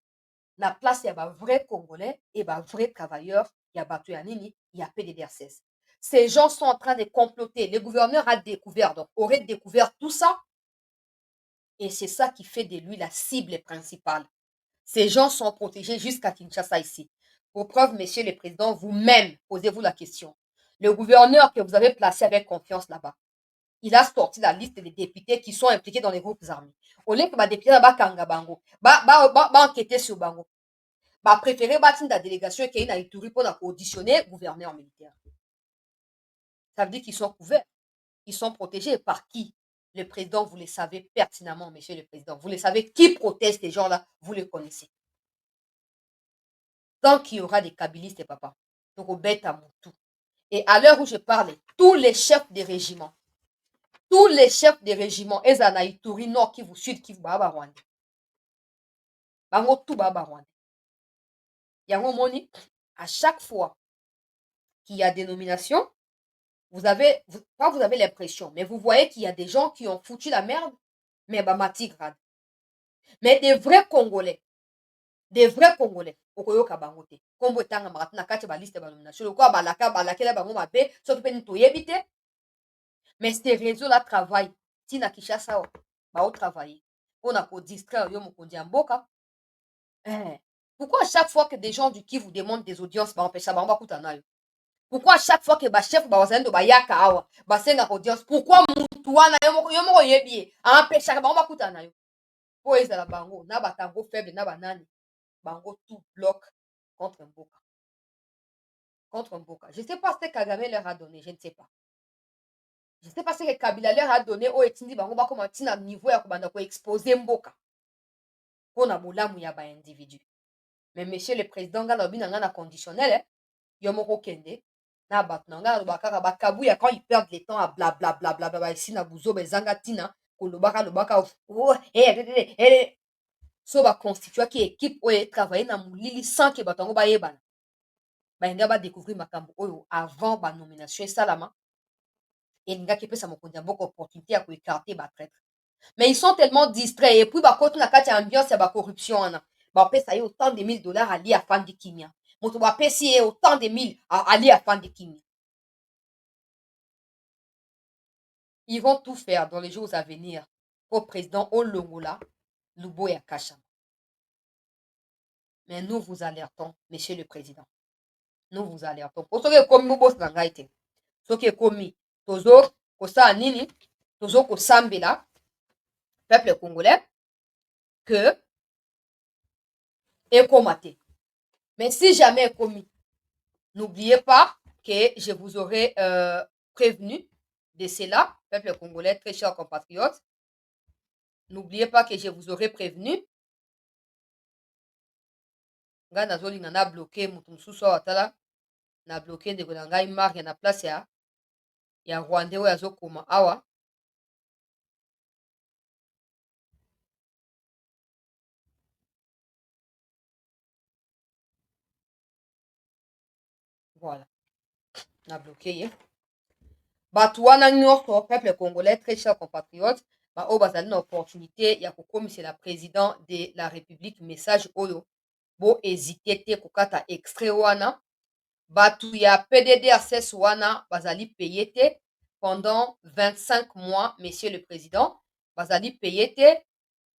La place, il y a un vrai Congolais et un vrai travailleur, il y a Batu Yanini, il y a PDDRCS. Ces gens sont en train de comploter. Le gouverneur a découvert, donc aurait découvert tout ça. Et c'est ça qui fait de lui la cible principale. Ces gens sont protégés jusqu'à Kinshasa ici. Pour preuve, monsieur le président, vous-même, posez-vous la question. Le gouverneur que vous avez placé avec confiance là-bas, il a sorti la liste des députés qui sont impliqués dans les groupes armés. Au lieu que les députés ba kanga bango, ba enquêter sur bango, ba préférer battre la délégation qui est une Ituri pour auditionner gouverneur militaire. Ça veut dire qu'ils sont couverts, ils sont protégés par qui? Le président, vous le savez pertinemment, monsieur le président. Vous le savez, qui protège ces gens-là, vous les connaissez. Tant qu'il y aura des kabylistes, papa, donc au bête à mon tout. Et à l'heure où je parle, tous les chefs des régiments, ezana Ituri, Nord Kivu, Sud Kivu, baba Rwanda. Bango tout baba Rwanda. Yango moni, à chaque fois qu'il y a des nominations, vous avez l'impression, mais vous voyez qu'il y a des gens qui ont foutu la merde, mais bah matigrade. Mais des vrais Congolais, okoyoka bango te. Kombo etanga makati na kati ba liste ba nomination, lokwa balakela bango mabe, soki pe toyebi te. Mais ces réseaux-là travaillent. Tina Kishasa, bah, au travail. On a pour distraire yo mokondi ya mboka. Pourquoi à chaque fois que des gens du Kivu vous demandent des audiences, bah, empêche ça, bah, on va kutana yo. Pourquoi à chaque fois que ba chef ba wazendo ba yaka awa, ba senga audience, pourquoi mutu wana yo moko yebi, empêche ça, bah, on va kutana yo. Po ezala bango, na batango faible, na banani, bango tout bloc contre mboka. Contre mboka. Je ne sais pas ce que Kagame leur a donné, je ne sais pas. Je ne sais pas ce que Kabila leur a donné au etindi bango ba comme tina niveau ya kobanda ko exposer mboka. Pona molamu ya ba individu. Mais monsieur le président nga lobi na conditionnel, yo moko kende na bat na nga loba kaka ba kabu ya quand ils perdent le temps à bla bla bla bla bla ici na buzo bezanga tina ko lobaka so ba constituer ki équipe oyo travailler na mulili sans que batango ba yebana. Ba nga ba découvrir makambo oyo avant ba nomination salama. Et nga qui peut ça mokonzi beaucoup opportunité à écarter ba traître. Mais ils sont tellement distraits et puis bah quand on a quatre ambiance il y a corruption bah on ça y autant de $1000 à lier à fan de kimia moto bah payer autant de 1000 à lier à fan de kimia. Ils vont tout faire dans les jours à venir pour président Olongola Luboya Kachama. Mais nous vous alertons, monsieur le président. Nous vous alertons. Pour ceux qui comme nous boss nangaite. Ceux qui commis tozo kosa nini tozo kosambela peuple congolais que Ekomate. Mais si jamais commis, n'oubliez pas que je vous aurai prévenu de cela, peuple congolais, très chers compatriotes. N'oubliez pas que je vous aurai prévenu. Nga nazolinga na bloqué mutu mususu awa tala na bloqué ndeko na ngai marque na place ya Rwanda oyo azokoma awa. Voilà. Na bloqué ye. Bato wana nyonso peuple congolais, très chers compatriotes, ba oyo bazali na opportunité ya kokomisa la président de la République message oyo. Bo hésiter te kokata extrait wana. Batu ya PDDRCS wana bazali payé te pendant 25 mois, monsieur le président. Bazali payé te.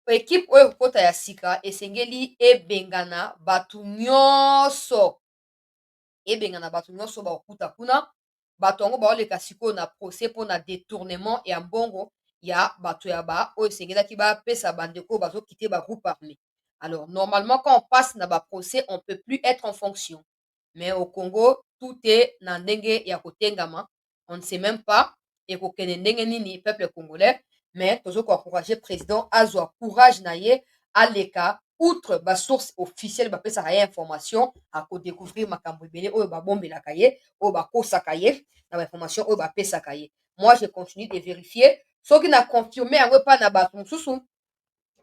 Équipe oyo kota ya sika esengeli ebengana batu nyonso. Ebengana batu nyonso ba okuta kuna. Bato yango baoleka sikoyo na procès pour na détournement ya mbongo ya bato ya ba oyo esengelaki bapesa bandeko bazokite ba groupe armé. Alors normalement quand on passe na ba procès on peut plus être en fonction. Mais au Congo tout est na ndenge ya kotengama. On ne sait même pas ekokende ndenge nini peuple congolais. Mais tozo ko encourager président azwa courage na ye aleka outre ba source officielle ba pesa ya information à ko découvrir makambo ebele oyo ba bombelaka ye oyo ba kosaka ye na ba information oyo ba pesaka ye. Moi je continue de vérifier soki na confirmer yango pa na bato mosusu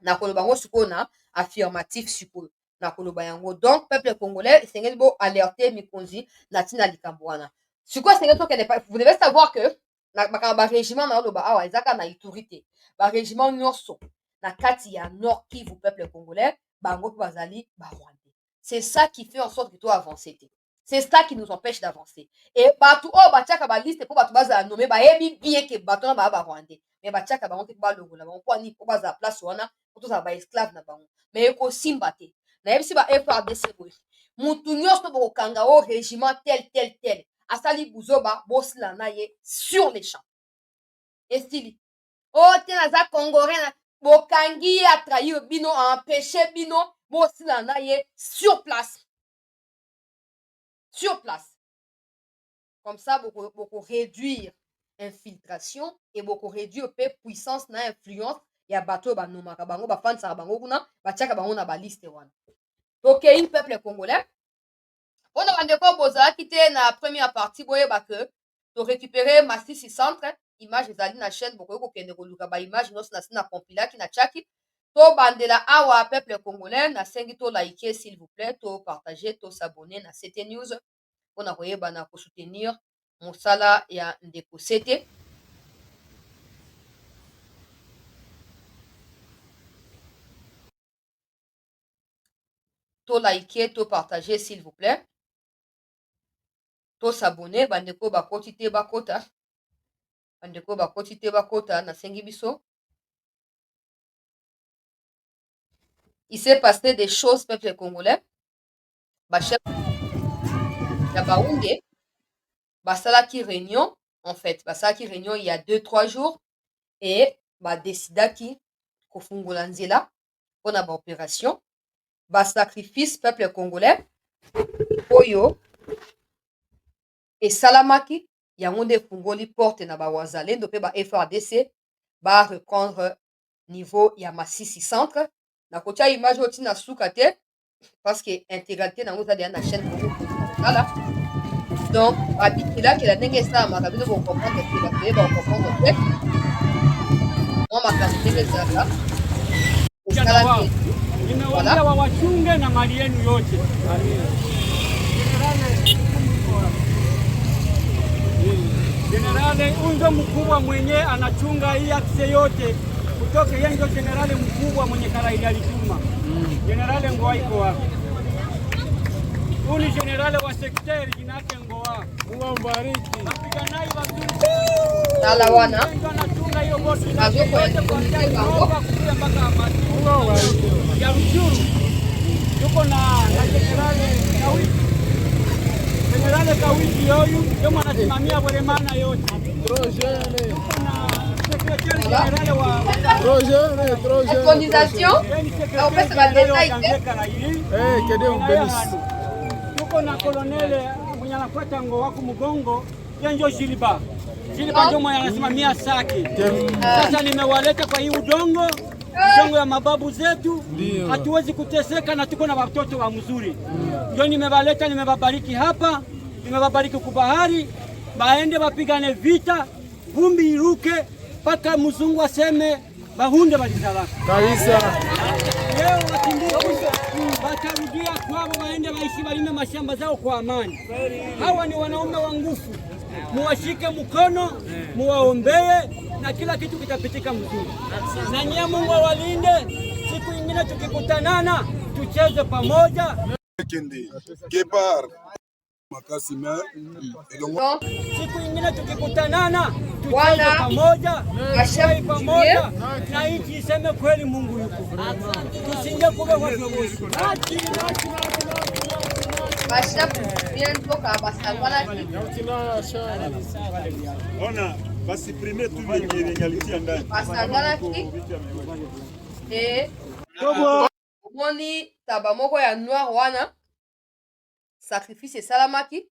na koloba ngo sikoyo na affirmatif sikoyo na koloba yango. Donc peuple congolais esengeli bo alerter mikonzi na ntina likambo wana sikoyo esengeli tokende pa. Vous devez savoir que makambo ba régiment na oloba awa ezaka na Ituri te. Ba régiment nyonso na kati ya Nord Kivu peuple congolais bango mpe bazali ba Rwandais. C'est ça qui fait en sorte que toi avancer te. C'est ça qui nous empêche d'avancer. Et bato oh batiaka ba liste pour bato baza nommer ba yebi bien que bato na ba rwandais. Mais batiaka ba onte ba logo na ba kwa ni pour baza place wana pour tous ba esclave na bango. Mais ko simba te. Na yebisi ba FRDC boy. Mutu nyonso bo kanga au régiment tel. Asali buzoba bosla na ye sur les champs. Estili. Oh te naza congolais bokangi a trahir bino empêcher bino bosla na ye sur place. Sur place. Comme ça, beaucoup réduire infiltration et beaucoup réduire puissance na influence ya bato banomaka bango bafanisaka bango kuna batiaka bango na baliste wana. Tokei peuple congolais mpona bandeko bozalaki te na première partie boyeba ke torécupéré Masisi centre image ezali na chaîne bokoki kokende koluka baimage nyonso nasi na compilaki na tiaki tobandela awa peuple congolais nasengi tolaike s'il vous plaît topartage tosabone na CT News mpona koyeba na kosoutenir mosala ya ndeko Sete. To liker, to partager s'il vous plaît. To s'abonner bandeko bakoti te bakota. Bandeko bakoti te bakota nasengi biso. Il s'est passé des choses peuple congolais. Bachef ya baunde basalaki réunion en fait, basalaki réunion il y a 2-3 jours et badecidaki kofungola nzela mpona baopération basacrifice peuple congolais oyo esalamaki yango nde efungoli porte na bawazalendo mpe ba FRDC bareprendre niveau ya Masisi centre nakotia image oyo ntina suka te parce que intégralité nango eza deya na chaîne kotala donc babikelakela ndenge esalamaka bino bocomprendre te bato ye bacomprendre te mwa makambo ndenge ezalaka esalaki nimewambia wawachunge na mali yenu yote. Generale unzo mkubwa mwenye anachunga hii akse yote kutoka yeye ndio generale mkubwa mwenye karaili alituma. Generale Ngoa iko wapi? Huyu ni generale wa sekteri jina yake Ngoa. Mungu mbariki. Wapiganaji wazuri. Tala wana. Anachunga hiyo bosi na yote kuja mpaka amani. Ya Ruchuru. Yuko na generale Kawiti. Generale Kawiti yoyu ndio anasimamia Bweremana yote. Trojane. Yuko na secrétaire generale wa Trojane. Intronisation. On fait ça détail. Kede mbelisi. Yuko na kolonele mwenye anafuata Ngoa ku mgongo, yeye ndio Jiliba. Jiliba ndio mwenye anasimamia Sake. Sasa nimewaleta kwa hii udongo ya mababu zetu, hatuwezi kuteseka na tuko na watoto wa mzuri. Ndio nimewaleta, nimewabariki hapa, nimewabariki kubahari, baende wapigane vita, vumbi iruke, paka mzungu aseme bahunde balizalaka. Kabisa. Leo wakimbia watarudia kwao, waende waishi walime mashamba zao kwa amani. Hawa ni wanaume wa nguvu, muwashike mkono, muwaombee na kila kitu kitapitika mzuri. Na nyie Mungu awalinde, siku nyingine tukikutanana tucheze pamoja. Siku nyingine tukikutanana tucheze pamoja, tucheze pamoja na nchi iseme kweli Mungu yuko. Tusinge kuwa viongozi. Ona basi primer tu ngalitia ndani. Basanganaki. Et omoni taba moko ya noir wana sacrifice esalamaki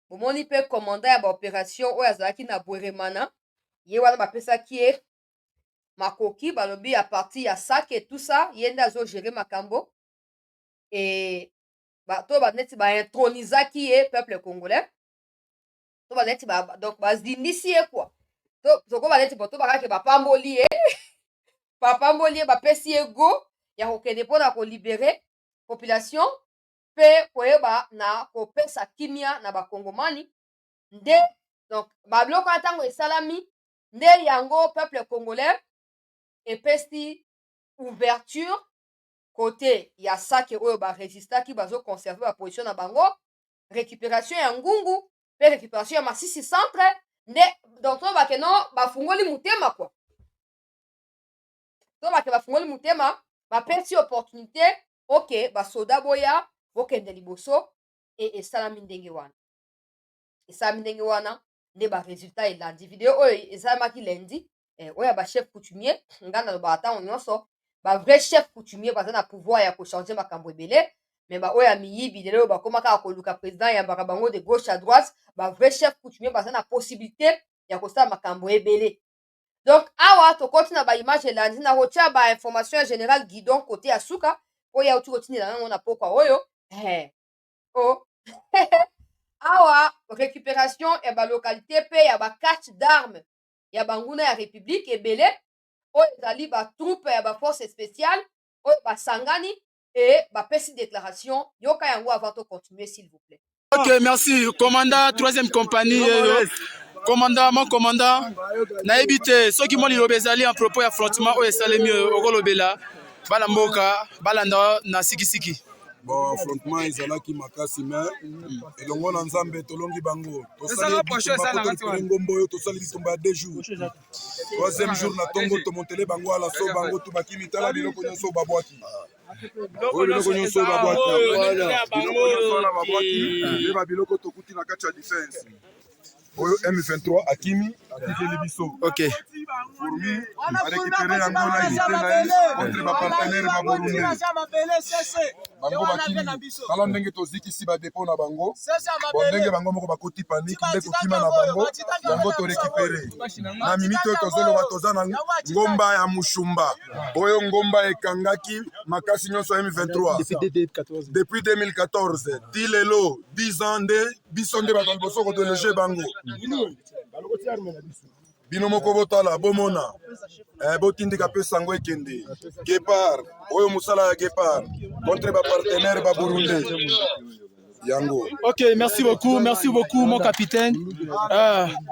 bomoni mpe commandant ya baopération oyo azalaki na Bweremana ye wana bapesaki ye makoki balobi ya parti ya Sake et tout ça ye nde azogere makambo e to baneti baintronisaki ye peuple congolais to baneti donc bazindisi ye kua toko baneti to bakaki bapamboli ye bapamboli ye bapesi ye go ya kokende mpona kolibere population mpe koyeba na kopesa kimia na bakongomani nde donc babiloko ya ntango esalami nde yango peuple congolais epesi ouverture kote ya Sake oyo baresistaki bazoconserve baposition na bango récupération ya ngungu pe récupération ya Masisi centre nde donc to bake no bafungoli mutema quoi to bake bafungoli mutema bapesi opportunité ok basoda boya bokende liboso esalami ndenge wana esalami ndenge wana nde baresultat elandi video oyo esalamaki lendi oyo ya bachef coutumier nga nalobaka ntango nyonso bavrai chef coutumier baza na pouvoir ya kochange makambo ebele me baoyo ya miyibi lelo oyo bakóma kaka koluka président yambaka bango de gauche à droite bavrai chef coutumier baza na possibilité ya kosala makambo ebele donc awa tokoti na baimage elandi na kotia bainformation ya général guidon kote ya suka oyo auti kotindela nango na pokwa oyo awa récupération ya balokalité mpe ya bacarte d'arme ya banguna ya république ebele oyo ezali batroupe ya baforce spéciale oyo basangani et bapesi déclaration yoka yango avant to continuer s'il vous plaît. Ok, merci. Commandant, 3e compagnie. Commandant, mon commandant. Nayebi te, soki mo liloba ezali en propos ya affrontement oyo esalemi okolobela bana mboka balanda na sikisiki. Bon, affrontement ezalaki makasi me elongo na nzambe tolongi bango tosali ngombo oyo tosali bitumba ya 2 jours 3e jour na tongo tomontele bango ala so bango tubaki mitala biloko nyonso babwaki oyo biloko nyonso babwaki biloko nyonso na babwaki yeba biloko tokuti na kati ya defense oyo M23 akimi atikeli biso ok fourmi arécupéré yango na unité na ye contre bapartenaire baburundi bango bakimi tala ndenge tozikisi badepo na bango bon ndenge bango moko bakoti paniki nde kokima na bango yango torécupéré na minute oyo tozoloba toza na ngomba ya mushumba oyo ngomba ekangaki makasi nyonso ya M23 depuis 2014 ti lelo 10 ans nde biso nde bato liboso kodelege bango bino moko botala bomona botindika mpe sango ekende Gepard oyo mosala ya Gepard contre bapartenaire baburundi yango. Ok, merci beaucoup mon capitaine.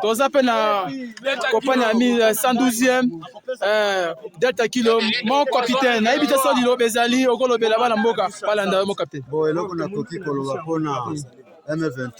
Toza pe na compagnie ami 112e Delta Kilo mon capitaine. Nayebi te so liloba ezali okolobela bana mboka balanda mon capitaine. Bon eloko nakoki koloba mpona M23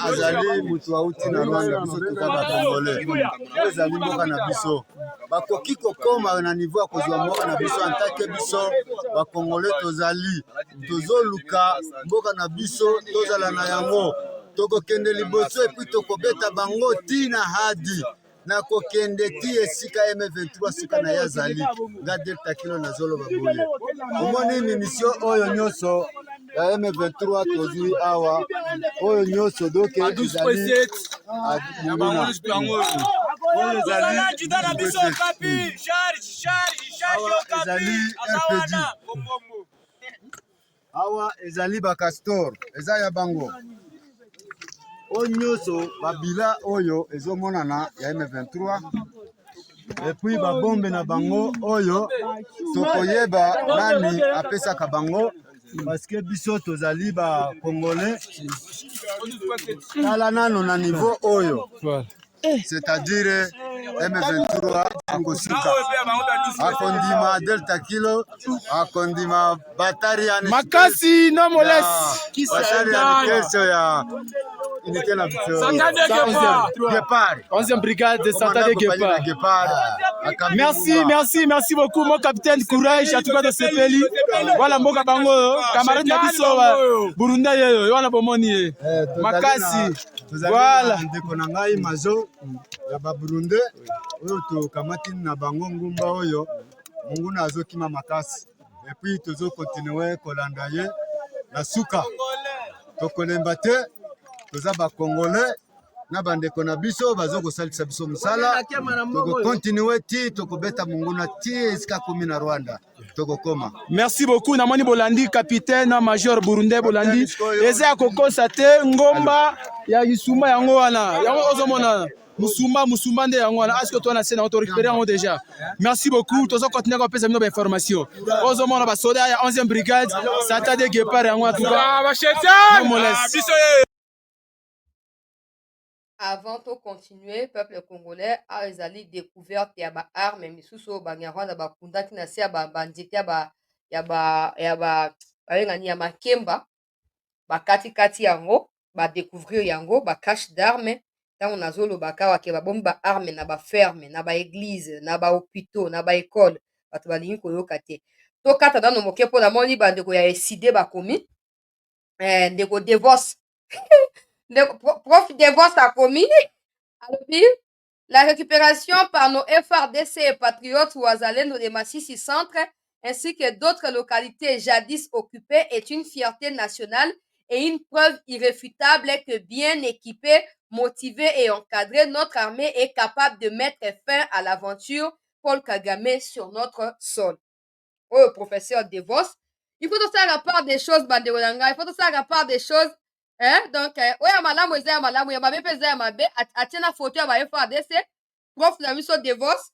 azali mutu auti na Rwanda biso toza bakongolais oyo ezali mboka na biso bakoki kokoma na niveau ya kozwa mboka na biso antake biso bakongolais tozali tozoluka mboka na biso tozala na yango tokokende liboso epui tokobeta bango tina hadi na kokende ti esika M23 sika na yazali nga Delta Kilo na zoloba boye omoni minisio oyo nyonso ya M23 tozwi awa oyo nyonso doke ezali awa ezali bakastor eza ya bango oyo nyonso babila oyo ezomonana ya M23 epuis babombe na bango oyo tokoyeba nani apesaka bango parce que biso tozali bakongolais tala nano na niveau oyo c'est-à-dire M23 akosika akondima Delta Kilo akondima batariani makasi no moles batariani kesho ya unité na biso 11e brigade Santade Gepard. Merci beaucoup mon capitaine, courage à tout cas de sepeli. Voilà mboka bango camarade na biso Burundi yo wana bomoni makasi. Voilà ndeko na ngai mazo ya ba Burundi oyo to kamati na bango ngumba oyo munguna azokima makasi et puis tozo continuer kolanda ye na suka tokolemba te toza ba congolais na bandeko na biso bazokosalisa biso musala tokokontinue ti tokobeta munguna ti esika komi na Rwanda tokokoma. Merci beaucoup namoni bolandi capitaine major Burundais bolandi eza ya kokonstate ngomba ya isuma yango wana yango ozomona musumba nde yango wana est-ce que toi na scène auto récupérer yango déjà. Merci beaucoup tozo continuer ko pesa mino information ozomona ba soda ya 11e brigade Santade Gepard yango en tout cas avant de continuer, peuple congolais a ezali découverte ya ba arme misusu banyarwanda bakundaki na se ya ba bandite ya makemba bakati yango badécouvrir yango bacache d'armes ntango nazolobaka wake babombi baarme na baferme na baeglize na bahôpitaux na baekole bato balingi koyoka te tokata nano moke mpo namoni bandeko ya eside bakomi ndeko Devos prof Devos akomi alobi la récupération par nos FRDC et patriotes Ouazalendo de Massissi Centre ainsi que d'autres localités jadis occupées est une fierté nationale et une preuve irréfutable que bien équipée, motivée et encadrée, notre armée est capable de mettre fin à l'aventure Paul Kagame sur notre sol. Oh, professeur Devos, il faut tout ça la part des choses, bandeko nanga, il faut tout ça la part des choses. Hein? Donc, oya malamu eza ya malamu, ya mabe peza ya mabe, atiena photo ya ba FARDC, prof na miso Devos,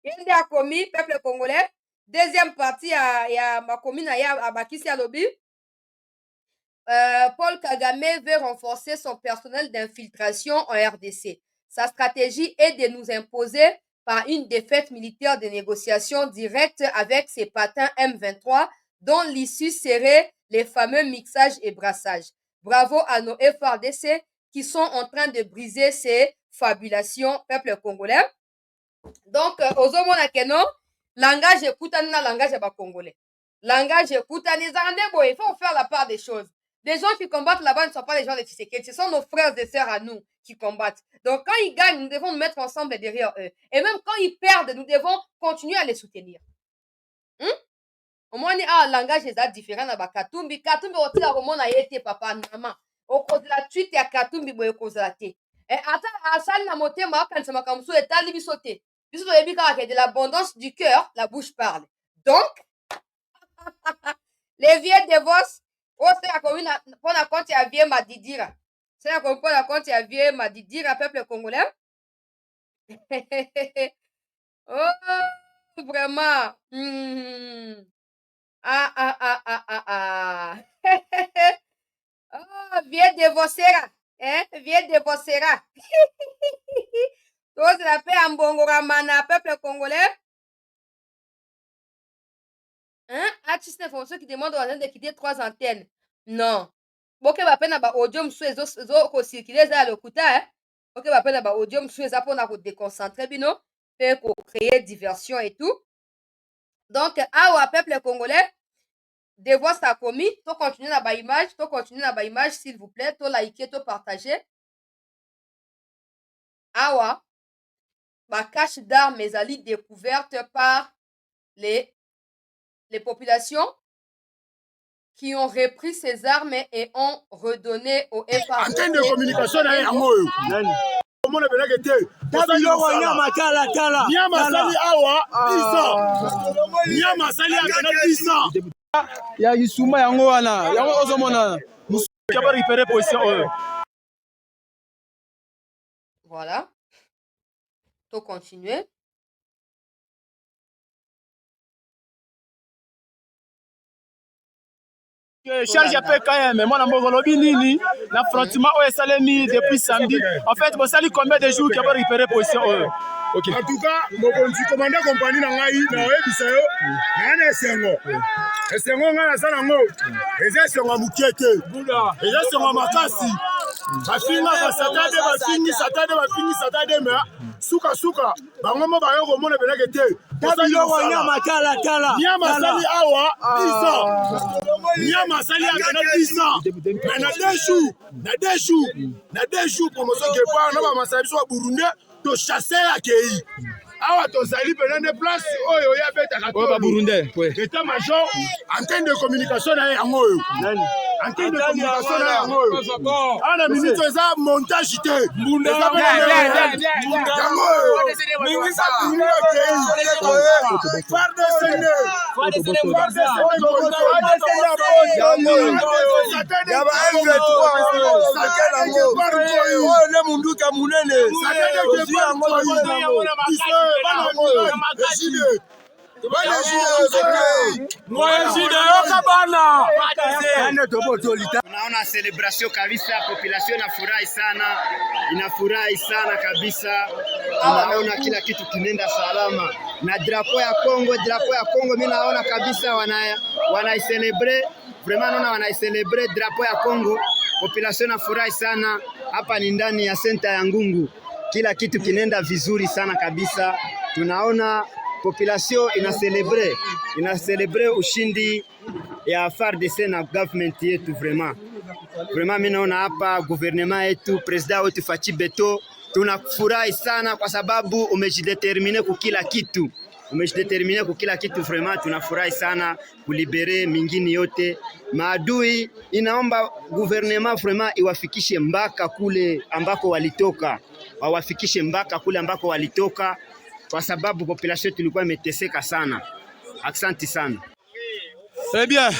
yende akomi, peuple congolais, deuxième partie ya makomi na ya abakisi ya lobi, Paul Kagame veut renforcer son personnel d'infiltration en RDC. Sa stratégie est de nous imposer par une défaite militaire de négociation directe avec ses patins M23, dont l'issue serait les fameux mixages et brassages. Bravo à nos FRDC qui sont en train de briser ces fabulations, peuple congolais. Donc, ozomona keno, langage ekutani na langage ba congolais. Langage ekutani zande boy, il faut faire la part des choses. Les gens qui combattent là-bas ne sont pas les gens de Tshisekedi, ce sont nos frères et sœurs à nous qui combattent. Donc quand ils gagnent, nous devons nous mettre ensemble derrière eux. Et même quand ils perdent, nous devons continuer à les soutenir. Au moins, langage est différent na Katumbi. Katumbi otila komona yete papa maman. Okozela tweet ya Katumbi boye kozela te. Et ata asali na motema kanisa makamsu etali biso te. Biso toyebi kaka de l'abondance du cœur, la bouche parle. Donc les vieux Devos c'est à comme pour la compte ya vieux Madidira. C'est à comme pour la compte ya vieux Madidira, peuple congolais. Oh, vraiment. Oh, vieux Devosera. Hein? Vieux Devosera. Tous la paix en Bongoramana, peuple congolais. Hein? Artiste information qui demande aux agents de quitter 3 antennes. Non. Ok, va peine à audio msou ezo circuler za lokuta, hein? Ok, va peine à audio msou eza pour na déconcentrer bino, faire créer diversion et tout. Donc, awa peuple congolais, devoir ça commis, to continuer na ba image, s'il vous plaît, to liker, to partager. Awa, ba cache d'armes ezali découverte par les populations qui ont repris ces armes et ont redonné au FARDC. Antenne de communication na yango oyo. Omona beleke te. Tabiloko nyama tala. Nyama sali awa isa. Nyama sali akana isa. Ya isuma yango wana. Yango ozomona. Musuka ba récupérer position oyo. Voilà. To continuer. Charge après KM, moi nambo lobi nini na frontiment o esalemi depuis samedi. En fait, bon sali combien de jours que va récupérer position OK. En tout cas, mokonzi commandant compagnie na ngai na oyebisa yo na esengo. Esengo nga na sana ngo. Eza esengo mukete. Eza esengo makasi. Bafinga basatade satade me suka bango ba yo komona beleke te. Tabiloko nyama tala. Nyama sali awa isa. Nyama sali akana isa. Na 2 jours promotion ke pa na ba masabiso wa Burundi to chasser akei. Awa to sali penane place oyo ya beta ka to ba Burundais. État major antenne de communication na yango oyo. Antenne de communication na yango oyo. Ana minute za montage te. Mbunda. Yango oyo. Mingi sa Burundi akei. Farde sene. Ya ba M23 sakela ngo. Oyo ne munduka munene. Sakela ke yango. Unaona celebration kabisa, population inafurahi sana kabisa. Unaona kila kitu kinaenda salama na drapo ya Kongo mimi naona kabisa wana celebrate Vraiment naona wanaicelebre drapo ya Kongo, population inafurahi sana. Hapa ni ndani ya senta ya Ngungu, kila kitu kinaenda vizuri sana kabisa. Tunaona population inacelebre ushindi ya FARDC na government yetu. Vraiment mimi naona hapa gouvernement yetu, president wetu Fachi Beto, tunafurahi sana kwa sababu umejidetermine kwa kila kitu. Vraiment tunafurahi sana kulibere mingine yote. Maadui inaomba gouvernement vraiment iwafikishe mpaka kule ambako walitoka, kwa sababu population tulikuwa imeteseka sana. Asante sana. Eh bien,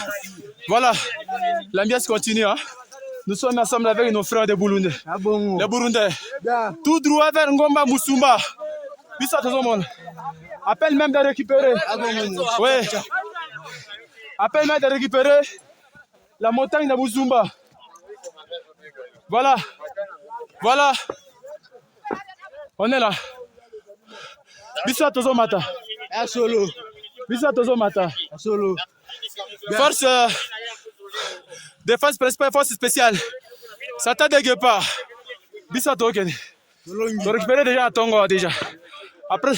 voilà, l'ambiance continue. Hein? Nous sommes ensemble avec nos frères de Burundais. Ah bon? Les Burundais. Yeah. Tout droit vers Ngomba Musumba. Appelle même de récupérer. Ah bon? Oui. Appelle même de récupérer la montagne de Musumba. Voilà. Voilà. On est là. Bisa Tozo Mata. Ah solo. Bisa Tozo Mata. Ah solo. Force défense principale, force spéciale. Ça t'a dégueu pas. Bisa Token. Tu as récupéré déjà à Tongo déjà. Après.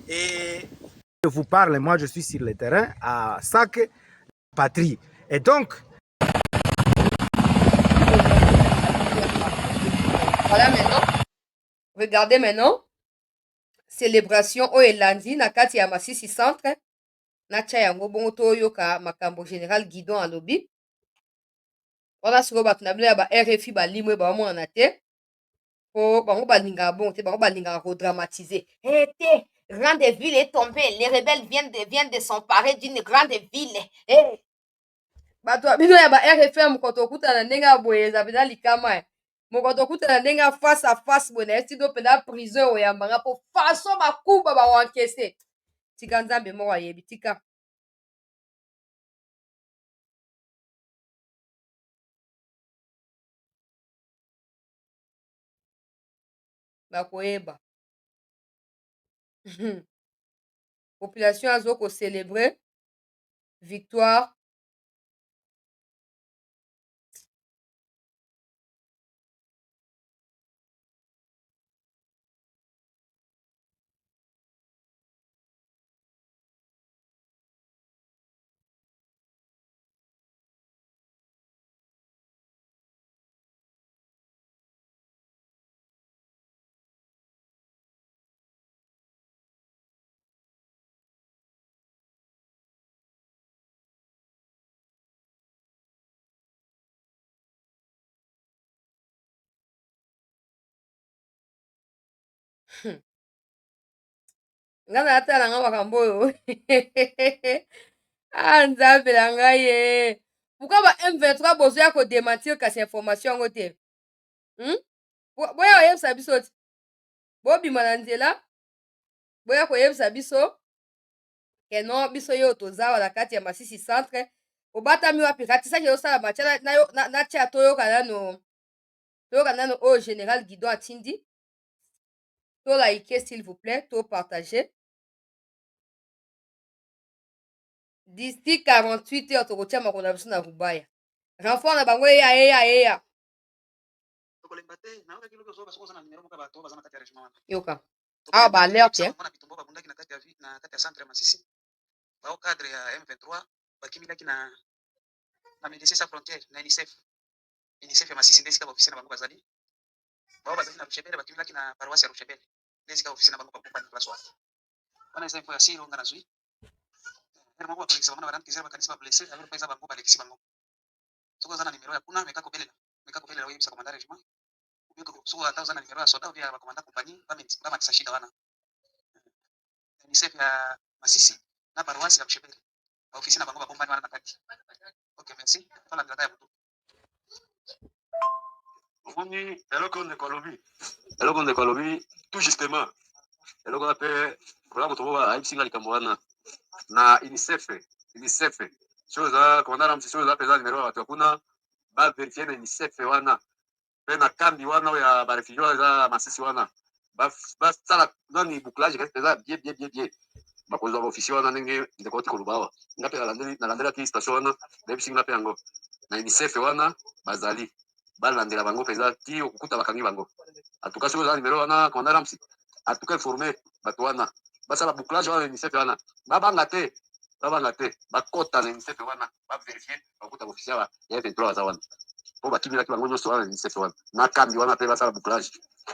Et je vous parle, moi je suis sur le terrain à Sac Patrie. Et donc, voilà maintenant. Regardez maintenant. Célébration au Elandi na kati ya Masisi centre. Na tia yango bongo toyoka makambo général Guidon alobi. Wana siko bato na bila ba RFI ba limwe ba mona te. Po bango balinga bon te bango balinga redramatiser. Te grande ville est tombée, les rebelles viennent de s'emparer d'une grande ville. Bato bino ya ba RFI mokoto kutana ndenga boyeza bina likama. Mokoto kutana ndenga face à face bona estido pena prison oyambanga po façon bakuba ba wankese. Tika nzambe mo wayebi tika. Bakoyeba. Population azo ko célébrer victoire nga na atala nga makambo oyo nzambe na ngai ye pourquoi ba M23 bozoya kodementir kasi information yango te boya koyebisa biso ti bobima na nzela boya koyebisa biso ke non biso yo toza na kati ya Masisi centre obatami wapi kati saki osala matia natia toyoka nano oyo général Guidon atindi to like s'il vous plaît to partager d'ici 48 heures tokotia makolo na biso na Rubaya renfort na bango eya yoka awa baalerte bao cadre ya M23 bakimilaki na Médecins Sans Frontières na UNICEF ya Masisi ndesika ba ofisi na bango bazali bao bazali na Rushebele bakimilaki na paroisse ya Rushebele ndesika ofisi na bango ba compagnie place wapi wana eza info ya siro ngana zui ndio mambo ya wana barani kizema kanisa ba blessé alors pesa bango ba lekisi bango soko zana numero ya kuna meka kobelela wewe bisa komanda regiment ubiko soko hata zana numero ya soda vya ba komanda compagnie ba matisashida wana UNICEF ya Masisi na paroisse ya Rushebele ba ofisi na bango ba compagnie wana nakati. Ok, merci. Voilà la table. Oni eloko de Kolobi tout justement eloko na pe pour la tobo ba aisinga likambo wana na UNICEF chose za komanda na msisi za pesa numero watu kuna ba vérifier na UNICEF wana pe na kambi wana ya ba réfugiés za Masisi wana ba sala nani bouclage eza bien bakozwa ba officier wana ndenge ndeko tikoloba awa nga pe nalandelaki station wana nayebisi nga pe yango na UNICEF wana bazali balandela bango mpenza ti okukuta bakangi bango atuka soki oza nimero wana commandant Ramsi atuka informe bato wana basala bouclage wana UNICEF wana babanga te bakota na UNICEF wana baverifie bakuta baofficier ya F23 baza wana po bakimelaki bango nyonso wana UNICEF wana na kambi wana mpe basala bouclage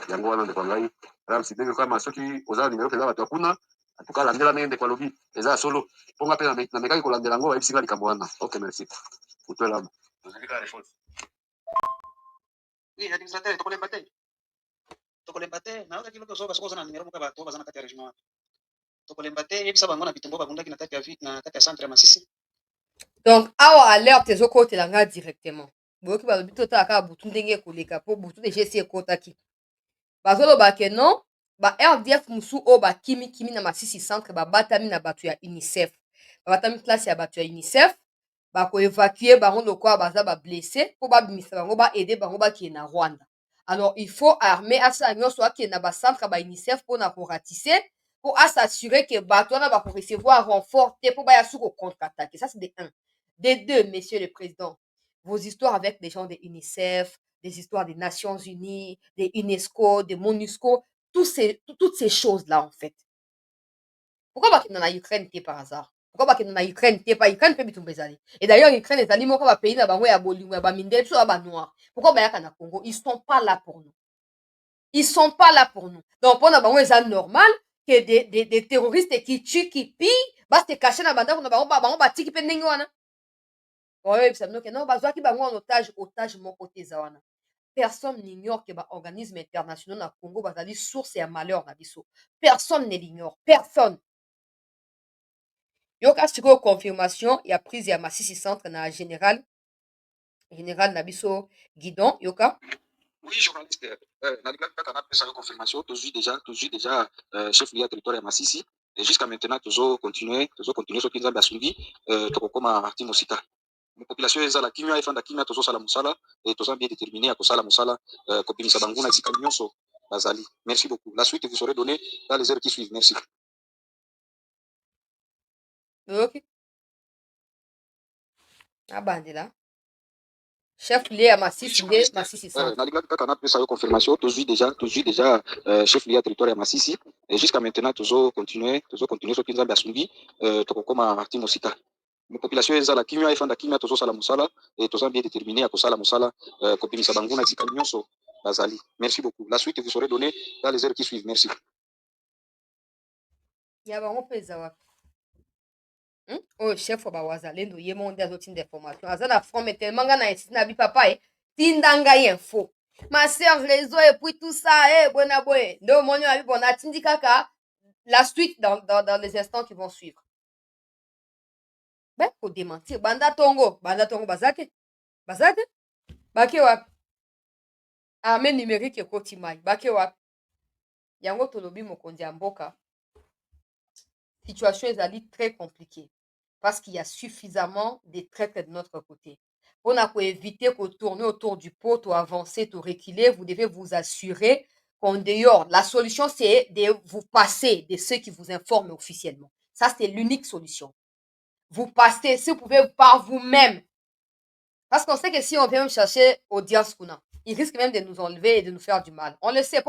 yango wana ndeko ngai Ramsi ndenge kama soki oza nimero mpenza bato ya kuna atuka landela ndenge ndeko alobi eza solo mponga mpe namekaki kolandela yango bayebisi nga likambo wana. Ok, merci utwelama tozali kaka réponse. Oui, administrateur, tokolemba te na oza kiloko soki oza na numero moko bato baza na kati ya région wana tokolemba te yebisa bango na bitumbo babundaki na kati ya centre ya Masisi. Donc awa alerte ezokotela nga directement boyoki balobi totala kaka butu ndenge ekoleka mpo butu deja esi ekotaki bazoloba ke non ba RDF mosusu oyo bakimikimi na Masisi centre babatami na bato ya UNICEF babatami place ya bato ya UNICEF bakoévacue bango lokola baza bablesse mpo babimisa bango baede bango bakende na Rwanda. Alors il faut armer asala nyonso akende na bacentre ba UNICEF mpona koratise mpo asassurer ke bato wana bakorecevoir renfort te mpo baya su kocontre-attaquer. Ça c'est de 1. De 2, Monsieur le Président, vos histoires avec des gens de UNICEF, des histoires des Nations Unies, des UNESCO, des MONUSCO, toutes ces choses-là en fait. Pourquoi bakende na Ukraine te par hasard? Pourquoi bakende na Ukraine te pa Ukraine pe bitumba ezali? Et d'ailleurs Ukraine ezali moko ba pays na bango ya bolingo ya bamindele biso ba noir. Pourquoi bayaka na Congo? Ils sont pas là pour nous. Ils sont pas là pour nous. Donc pour na bango eza normal que des terroristes qui tuent qui pillent ba se cacher na bandako na bango batiki pe ndenge wana. Ouais, ça me dit non bazwaki bango en otage moko te eza wana. Personne n'ignore que ba organismes internationaux na Congo bazali source ya malheur na biso. Personne ne l'ignore. Personne. Yoka sikoyo confirmation ya prise ya Masisi centre na général Nabiso Guidon yoka. Oui, journaliste, kaka napesa yo confirmation tozwi déjà chef lié territoire ya Masisi et jusqu'à maintenant continuer soki nzambe asuivi tokokoma Timo Sika. La population ezala kimia efanda kimia tozosala musala et toza bien déterminé ya kosala musala kopimisa bango na esika nyonso bazali. Merci beaucoup. La suite vous serez donnée dans les heures qui suivent. Merci. Ok. Abandela. Chef lié à Masisi centre. Nalinga kaka napesa yo confirmation tozwi déjà chef lié territoire ya Masisi et jusqu'à maintenant continuer soki nzambe asuivi tokokoma Timo Sika. La population ezala kimia efanda kimia tozosala musala et toza bien déterminé ya kosala musala kopimisa bango na esika nyonso bazali. Merci beaucoup. La suite vous serez donnée dans les heures qui suivent. Merci. Ya bango peza wapi? Oh chef wa wazalendo ye monde azotinda information aza na front mais tellement nga na insiste na bi papa tindanga info ma sœur réseau et puis tout ça bona boye ndo monyo abi bona tindi kaka la suite dans les instants qui vont suivre. Ben faut démentir banda tongo bazake bake wapi armée numérique ekoti mai bake wapi yango tolobi mokonzi ya mboka situation ezali très compliquée parce qu'il y a suffisamment de traîtres de notre côté. On a pour éviter qu'on tourne autour du pot, ou avancer, ou reculer, vous devez vous assurer qu'en dehors, la solution c'est de vous passer de ceux qui vous informent officiellement. Ça c'est l'unique solution. Vous passez, si vous pouvez par vous-même. Parce qu'on sait que si on vient même chercher audience, il risque même de nous enlever et de nous faire du mal. On le sait.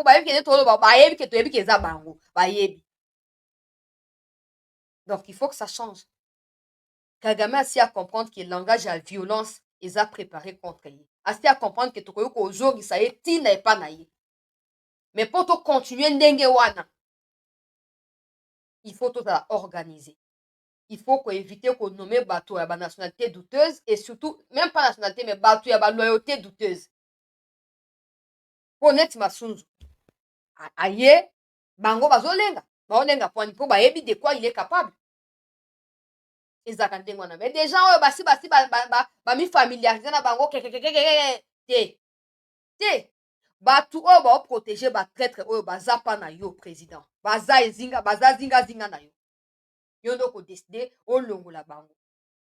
Donc il faut que ça change. Kagame a si à comprendre que le langage à violence est à préparer contre lui. Assez à comprendre que Tokoyo Kozo ça est tina et pas naïe. Mais pour tout continuer ndenge wana, il faut tout organiser. Il faut qu'on évite qu'on nomme bateau à la nationalité douteuse et surtout, même pas nationalité, mais bateau à la loyauté douteuse. Pour net masunzu. Aye, bango bazolenga. Baolenga pour baebi de quoi il est capable. Mais des gens basi mi familiarisé na bango te batu oyo ba protéger ba traître oyo baza pa na yo président baza zinga na yo yo ndo ko décider olongola bango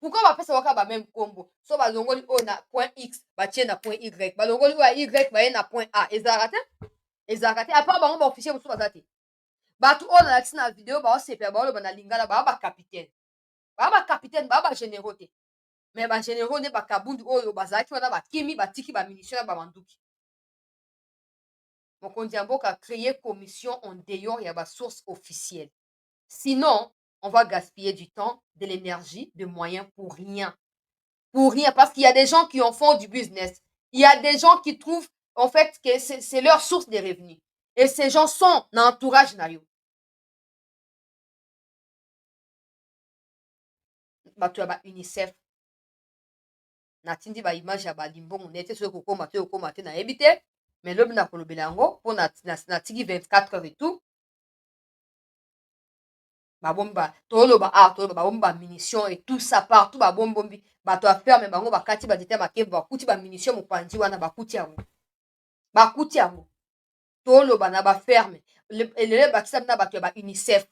pourquoi bapesa waka ba même combo so bazongoli oyo na point x batie na point y balongoli oyo ya y baye na point a ezalaka te apart bango baofficier mosusu baza te bato oyo nalakisi na video baosepela baoloba na lingala baa bacapitaine baa bagénéraux te mais bagénéraux nde bakabundu oyo bazalaki wana bakimi batiki bamunition na bamanduki mokonzi ya mboka créer commission en dehors ya basource officielle sinon on va gaspiller du temps, de l'énergie, des moyens pour rien. Pour rien, parce qu'il y a des gens qui en font du business. Il y a des gens qui trouvent, en fait, que c'est leur source de revenus. Et ces gens sont dans l'entourage. Bato ya ba UNICEF. Natindi ba image ya ba limbongo nete so kokoma te na ebite. Mais lobi na kolobela yango pour na tiki 24 heures et tout. Babomba toloba babomba munition et tout ça partout babombombi bato aferme bango bakati badete makembo bakuti ba munition mopanzi wana bakuti yango toloba na baferme elele bakisa na bato ya ba UNICEF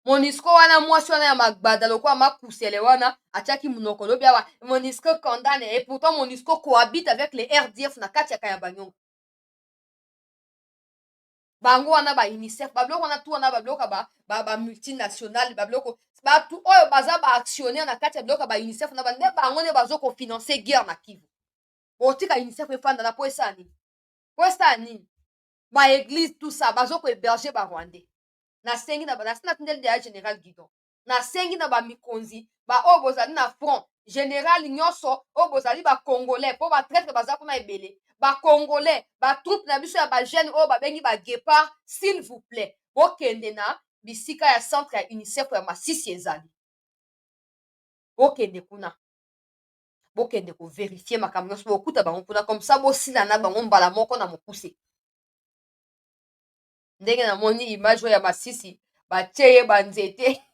Monisco wana mwasi wana ya magbada lokwa makusele wana atiaki munoko lobi awa Monisco condamne et pourtant Monisco cohabite avec les RDF na kati ya Kanyabanyonga bango wana ba UNICEF babiloko wana tu wana babiloko ba multinational babiloko batu oyo baza ba actionnaire na kati ya biloko ba UNICEF na bande bango ne bazo ko financer guerre na Kivu otika UNICEF efanda na po esani ba église tout ça bazo ko héberger ba Rwandais na sengi na sina tindel de général Guidon na sengi na ba mikonzi ba oyo bozali na front général nyonso oyo bozali ba congolais po ba traître baza kuna ebele ba congolais ba troupe na biso ya ba jeune oyo babengi ba guépard s'il vous plaît bokende na bisika ya centre ya UNICEF ya Masisi ezali bokende kuna bokende ko vérifier makambo nyonso bokuta bango kuna comme ça bosila na bango mbala moko na mokuse ndenge namoni image oyo ya Masisi batie ye banzete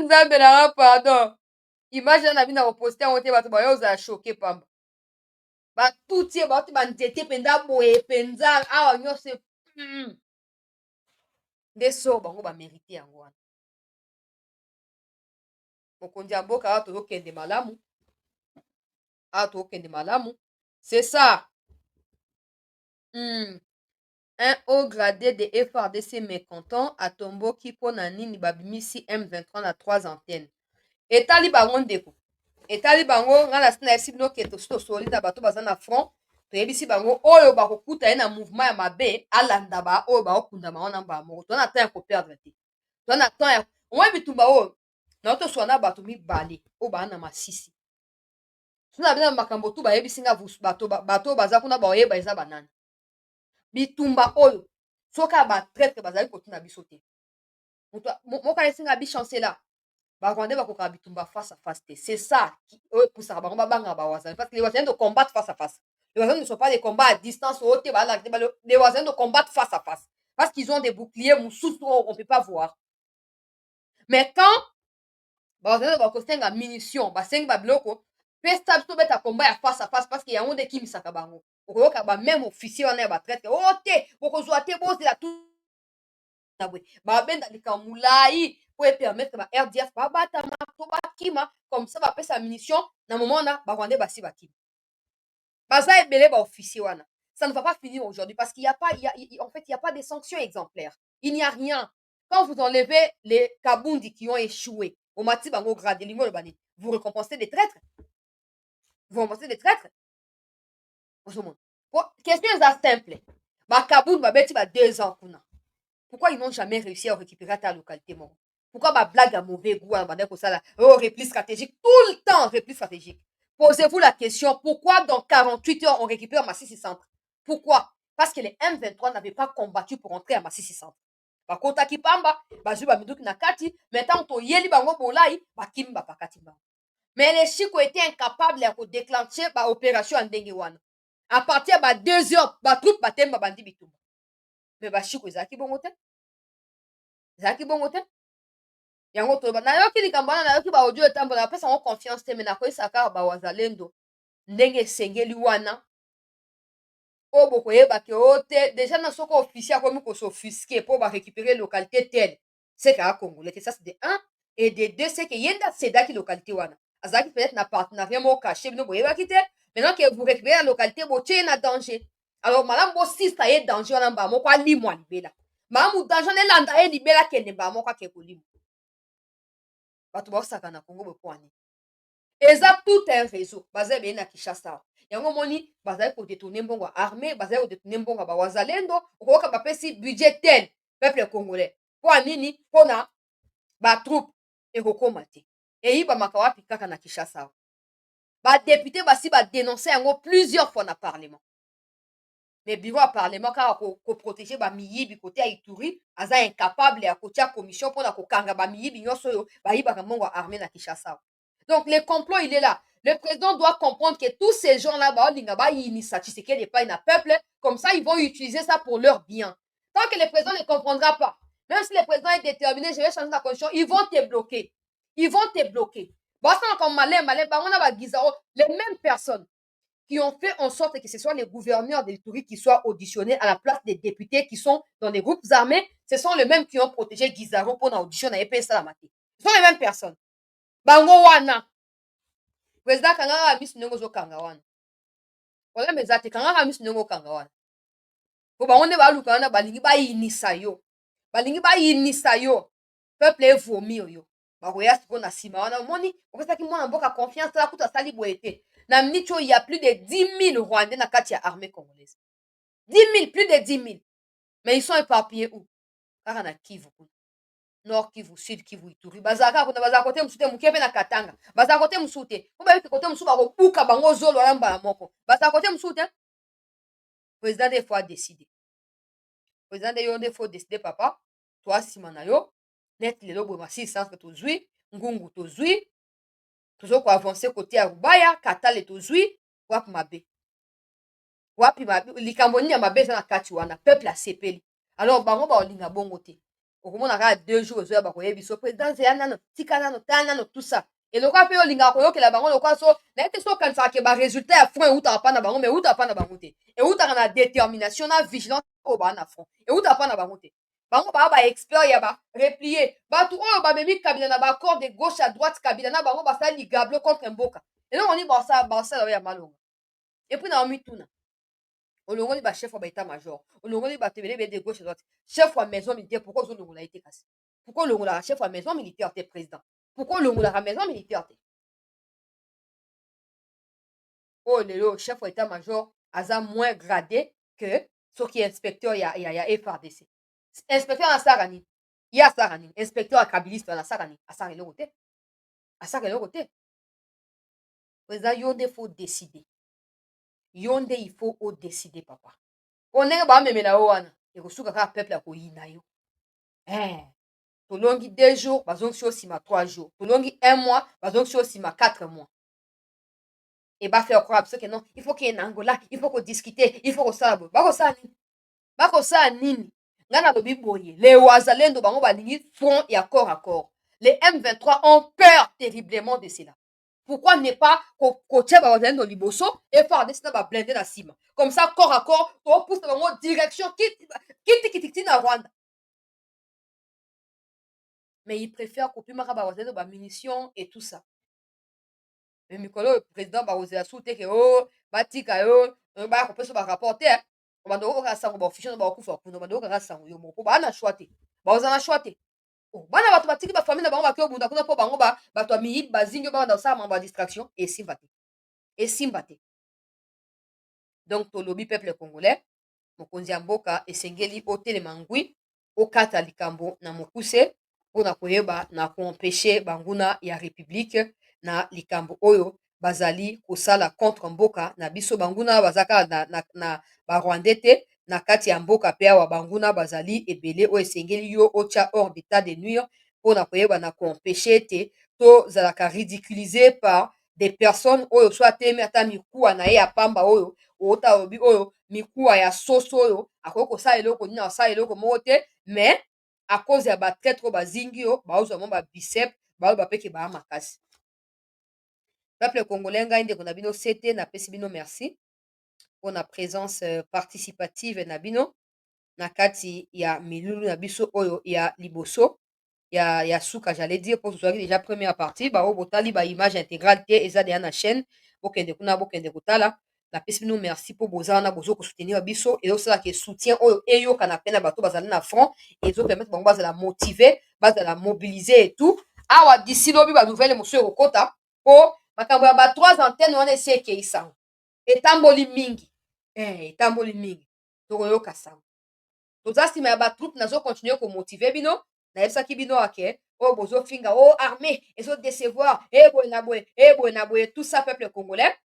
nzambe nanga pardon image wana bina koposte yango te bato bayozala choke pamba batuti ye bauti banzete mpenza boye mpenza awa nyonso nde so bango bamerite yango wana mokonzi ya mboka awa tozokende malamu c'est ça un haut gradé de FRDC mécontent atomboki mpo na nini babimisi M23 na 3 antennes etali bango ndeko etali bango nga na sina yebisi bino ke tosoli na bato baza na front toyebisi bango oyo bakokuta ye na mouvement ya mabe alanda ba oyo baokundama wana mbala moko toza na temps ya koperdre te toza na temps ya omoi bitumba oyo nao tosola na bato mibale oyo baa na Masisi sona bina makambo tu bayebisi nga bato oyo baza kuna baoyeba eza banani bitumba oyo soki ya batraître bazali kotuna biso te moko alesinga bichancela barwandais bakokaka bitumba face à face te c'est ça oyo epusaka bango babangaka bawazani parce que les wazani de combattre face à face les wazani ne sont pas des combats à distance oyo te balaki te les wazani de combattre face à face parce qu'ils ont des boucliers mosusu on peut pas voir mais quand bawazani bakosenga munition basengi babiloko mpe sta biso beta combat ya face à face parce que yango nde ekimisaka bango okoyoka bameme officier wana ya batraître oyo te bokozwa te bozela tu na boye babenda likambo molai po epermettre ba RDF babatama to bakima comme ça bapesa munition na moment wana barwandais basi bakima baza ebele baofficier wana ça ne va pas finir aujourd'hui parce qu'il y a pas en fait il y a pas de sanctions exemplaires il n'y a rien quand vous enlevez les kabundi qui ont échoué au mati bango grade lingo le bani vous récompensez des traîtres question eza simple bakabundu babeti ba 2 ans kuna pourquoi ils n'ont jamais réussi à récupérer ta localité moko pourquoi bablague ya mauvais goût wana banda kosala repli stratégique tout le temps repli stratégique posez-vous la question pourquoi dans 48 heures on récupère Masisi centre pourquoi parce que les M23 n'avaient pas combattu pour entrer à Masisi centre bakotaki pamba bazwi baminduki na kati maintenant toyeli bango bolai bakimi bapakati bango mais les Chiko étaient incapables de déclencher ba opération en ndenge wana. À partir de 2 heures, ba troupe batemba bandi bitumba. Mais ba Chiko ezaki bongo te. Yango to na yoki likambana na yoki ba audio etambo na pesa en confiance te mais na ko isaka ba wazalendo ndenge sengeli wana Oh, bokoyeba ke ote déjà na soko officiel comme ko s'offusquer pour ba récupérer localité telle. C'est qu'à Congolais, ça c'est de 1 et de 2 c'est que yenda seda ki localité wana. Azaki peut-être na partenariat mo caché bino boyeba kité. Maintenant que vous récupérez la localité bo tient na danger. Alors madame bo si ça est danger wana ba mo kwa limwa libela. Mamu danger ne landa e libela kende ba mo kwa ke kolimo. Bato ba saka na Congo bo kwani. Eza tout un réseau basé bien na Kinshasa. Yango moni bazali ko détourner mbongo armée, bazali ko détourner mbongo ba wazalendo, okoka bapesi budget tel peuple congolais. Kwa nini? Pona ba troupe ekokoma te. Eyibamaka wapi kaka na Kinshasa. Ba député basi ba dénoncer yango plusieurs fois na parlement. Mais bureau à parlement kaka ko protéger ba miyibi côté ya Ituri, aza incapable ya kotia commission pona ko kanga ba miyibi nyonso yo ba yibaka mbongo armée na Kinshasa. Donc, le complot, il est là. Le président doit comprendre que tous ces gens-là, peuple, comme ça, ils vont utiliser ça pour leur bien. Tant que le président ne comprendra pas, même si le président est déterminé, je vais changer la condition, ils vont te bloquer. Ils vont te bloquer. Les mêmes personnes qui ont fait en sorte que ce soit les gouverneurs de l'Ituri qui soient auditionnés à la place des députés qui sont dans les groupes armés, ce sont les mêmes qui ont protégé Guizaro pour l'audition à EPS Salamati. Ce sont les mêmes personnes. Bango wana président kangaka misu ndenge ozokanga wana problème eza te kangaka misu ndenge okanga wana po bango nde baluka wana balingi bayinisa yo peuple evomi oyo bakoya sikoyo na nsima wana omoni opesaki mwana mboka confiance tala kutu asali boye te na miniti oyo ya plus de 10 000 rwandais na kati ya armée congolaise 10 000 plus de 10 000 mais ils sont éparpillés où kaka na Kivu kuna Nord Kivu, Sud Kivu, Ituri. Bazaka kuna bazaka kote musute mukepe na Katanga. Bazaka kote musute. Kuba yote kote musu bako buka bango zolo wana mbala moko. Bazaka kote musute. Président des fois décider. Président des yonde faut décider papa. Toi simana yo. Net le lobo masi sans que tozui. Ngungu tozui. Tozo ko avancer côté ya Rubaya. Katale tozui. Wapi mabe. Wapi mabe. Likambo nini ya mabe za na kati wana. Peuple a sepeli. Alors bango ba olinga bongo te. Okomona kaka 2 jours ozoya bakoyebi biso président ya nano tika nano ta nano tout ça eloko mpe olingaka koyokela bango lokwa so na ete so okanisaka ke baresultat ya front eutaka mpa na bango mais eutaka mpa na bango te eutaka na détermination na vigilance oyo baa na front eutaka mpa na bango te bango baa baexpert ya bareplie bato oyo bamemi kabila na baaccord de gauche à droite kabila na bango basala ligable contre mboka eloko nini basala oyo ya malonga epuis na omituna olongoli ba chef wa ba état major olongoli ba tebele de gauche à droite chef wa maison militaire pourquoi olongola été kasi pourquoi olongola chef wa maison militaire te président pourquoi olongola la maison militaire te oh lelo chef wa état major aza moins gradé que ce qui est inspecteur ya FRDC inspecteur na sarani ya sarani inspecteur à kabiliste na sarani asara eloko te président yonde faut décider yonde il faut décider papa o ndenge bamemela yo wana ekosuka kaka peuple akoyina yo tolongi 2 jours bazongisi yo nsima 3 jours tolongi 1 mois bazongisi yo nsima 4 mois e bafaire croire biso ke non il faut keye na Angola il faut kodiscute il faut kosala boye bakosala nini ngai nalobi boye le wazalendo bango balingi front ya corps à corps les M23 ont peur terriblement de cela. Pourquoi ne pas coacher dans liboso et faire des blindés na sima comme ça corps à corps to pousse dans direction qui na Rwanda mais ils préfèrent couper ma bazendo ba munitions et tout ça mais mikolo président ba osé asouté que oh batika yo ba ko peso ba rapporter on va ka sango ba officiel ba kufa kuno ba ka sango yo moko ba na choité ba ozana choité oh bana bato batiki ba famille na bango ba kyo bunda kuna po bango ba bato mi bazinyo ba na sa mamba distraction et simbate donc tolobi peuple congolais mokonzi ya mboka esengeli otelema ngwi okata likambo na mokuse mpona koyeba na koempêche banguna ya république na likambo oyo bazali kosala contre mboka na biso banguna bazaka na barwandais te na kati ya mboka mpe awa banguna bazali ebele oyo esengeli yo otya hors d'état de nuire mpona koyeba na koempêche te tozalaka ridiculisé par des personnes oyo so atemi ata mikuwa na ye ya pamba oyo ota lobi oyo mikuwa ya soso oyo akoki kosala eloko nini asala eloko moko te mais à cause ya batraître oyo bazingi yo baozwa mwa babicep baoyo bapeke baya makasi peuple congolais ngai ndeko na bino sete napesi bino merci mpona présence participative na bino na kati ya milulu na biso oyo ya liboso ya suka j'allais dire mpo tozwaki déjà première partie baoyo botali baimage intégrale te eza deya na chaîne bokende kuna bokende kotala napesi bino merci mpo boza wana bozokosoutenir biso ezosalaka soutien oyo eyokana mpe na bato bazali na front ezopermettre bango bazala motive bazala mobilize et tout awa d'ici lobi banouvelle mosusu ekokota mpo makambo ya ba3 antenne wana esi ekei sango etamboli mingi etamboli mingi tokoyoka sango toza nsima ya batroupe nazokontinue komotive bino nayebisaki bino ake oyo bozofinga o armée ezodecevoir eboye na boye eboye na boye tout ça peuple congolais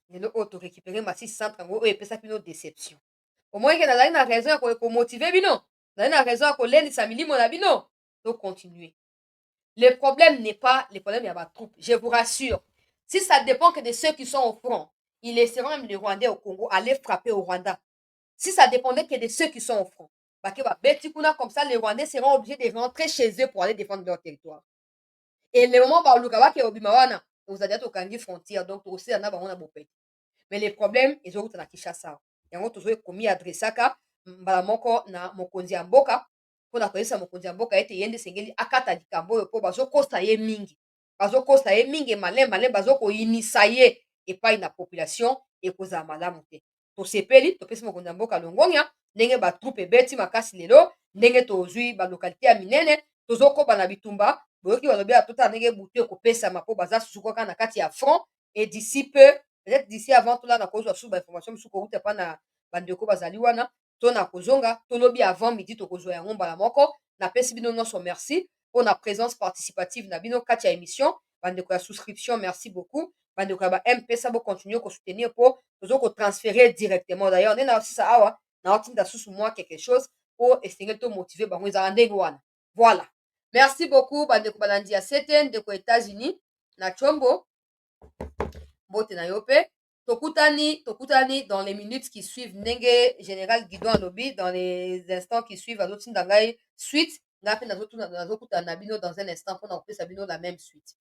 lelo oyo torécupere masisi centre yango oyo epesaki bino déception omoyeke nazali na raison ya komotive bino nazali na raison ya kolendisa milimo na bino tocontinue. Le problème n'est pas le problème ya batroupe, je vous rassure. Si ça dépend que de ceux qui sont au front, ils laisseront même les Rwandais au Congo aller frapper au Rwanda. Si ça dépendait que de ceux qui sont au front, comme ça, les Rwandais seront obligés de rentrer chez eux pour aller défendre leur territoire. Et le moment où vous allez être au Kangi frontière, donc aussi, il y en a beaucoup. Mais les problèmes, ils ont na Kinshasa. Et on a commis adressaka, mbalamoko na mokonzi ya mboka, mpona koyebisa mokonzi ya mboka ete ye nde esengeli akata likambo oyo mpo bazokosa ye mingi malema bazokoyinisa ye epai na population ekozala malamu te tosepeli topesi mokonzi ya mboka longonia ndenge batroupe ebeti makasi lelo ndenge tozwi balokalite ya minene tozokoba na bitumba boyoki balobi atotala ndenge butu ekopesama mpo baza susu kaka na kati ya front et d'ici peu peut-être d'ici avant tolanda kozwa susu bainformation mosusu kouta epa na bandeko bazali wana to na kozonga tolobi avant midi tokozwa yango mbala moko napesi bino nyonso merci mpona présence participative na bino kati ya émission bandeko ya souscription merci beaucoup bandeko ya ba mpesa bocontinue kosoutenir mpo tozo kotransférer directement d'ailleurs nde naosisa awa naotinda susu mwa quelque chose mpo esengeli tomotive bango ezala ndenge wana voilà merci beaucoup bandeko balandi ya sete ndeko états-unis na chombo mbote na yo mpe tokutani dans les minutes qui suivent ndenge général Guidon alobi dans les instants qui suivent azotinda ngai suite ngai mpe nazokutana na bino dans un instant mpona kopesa bino la même suite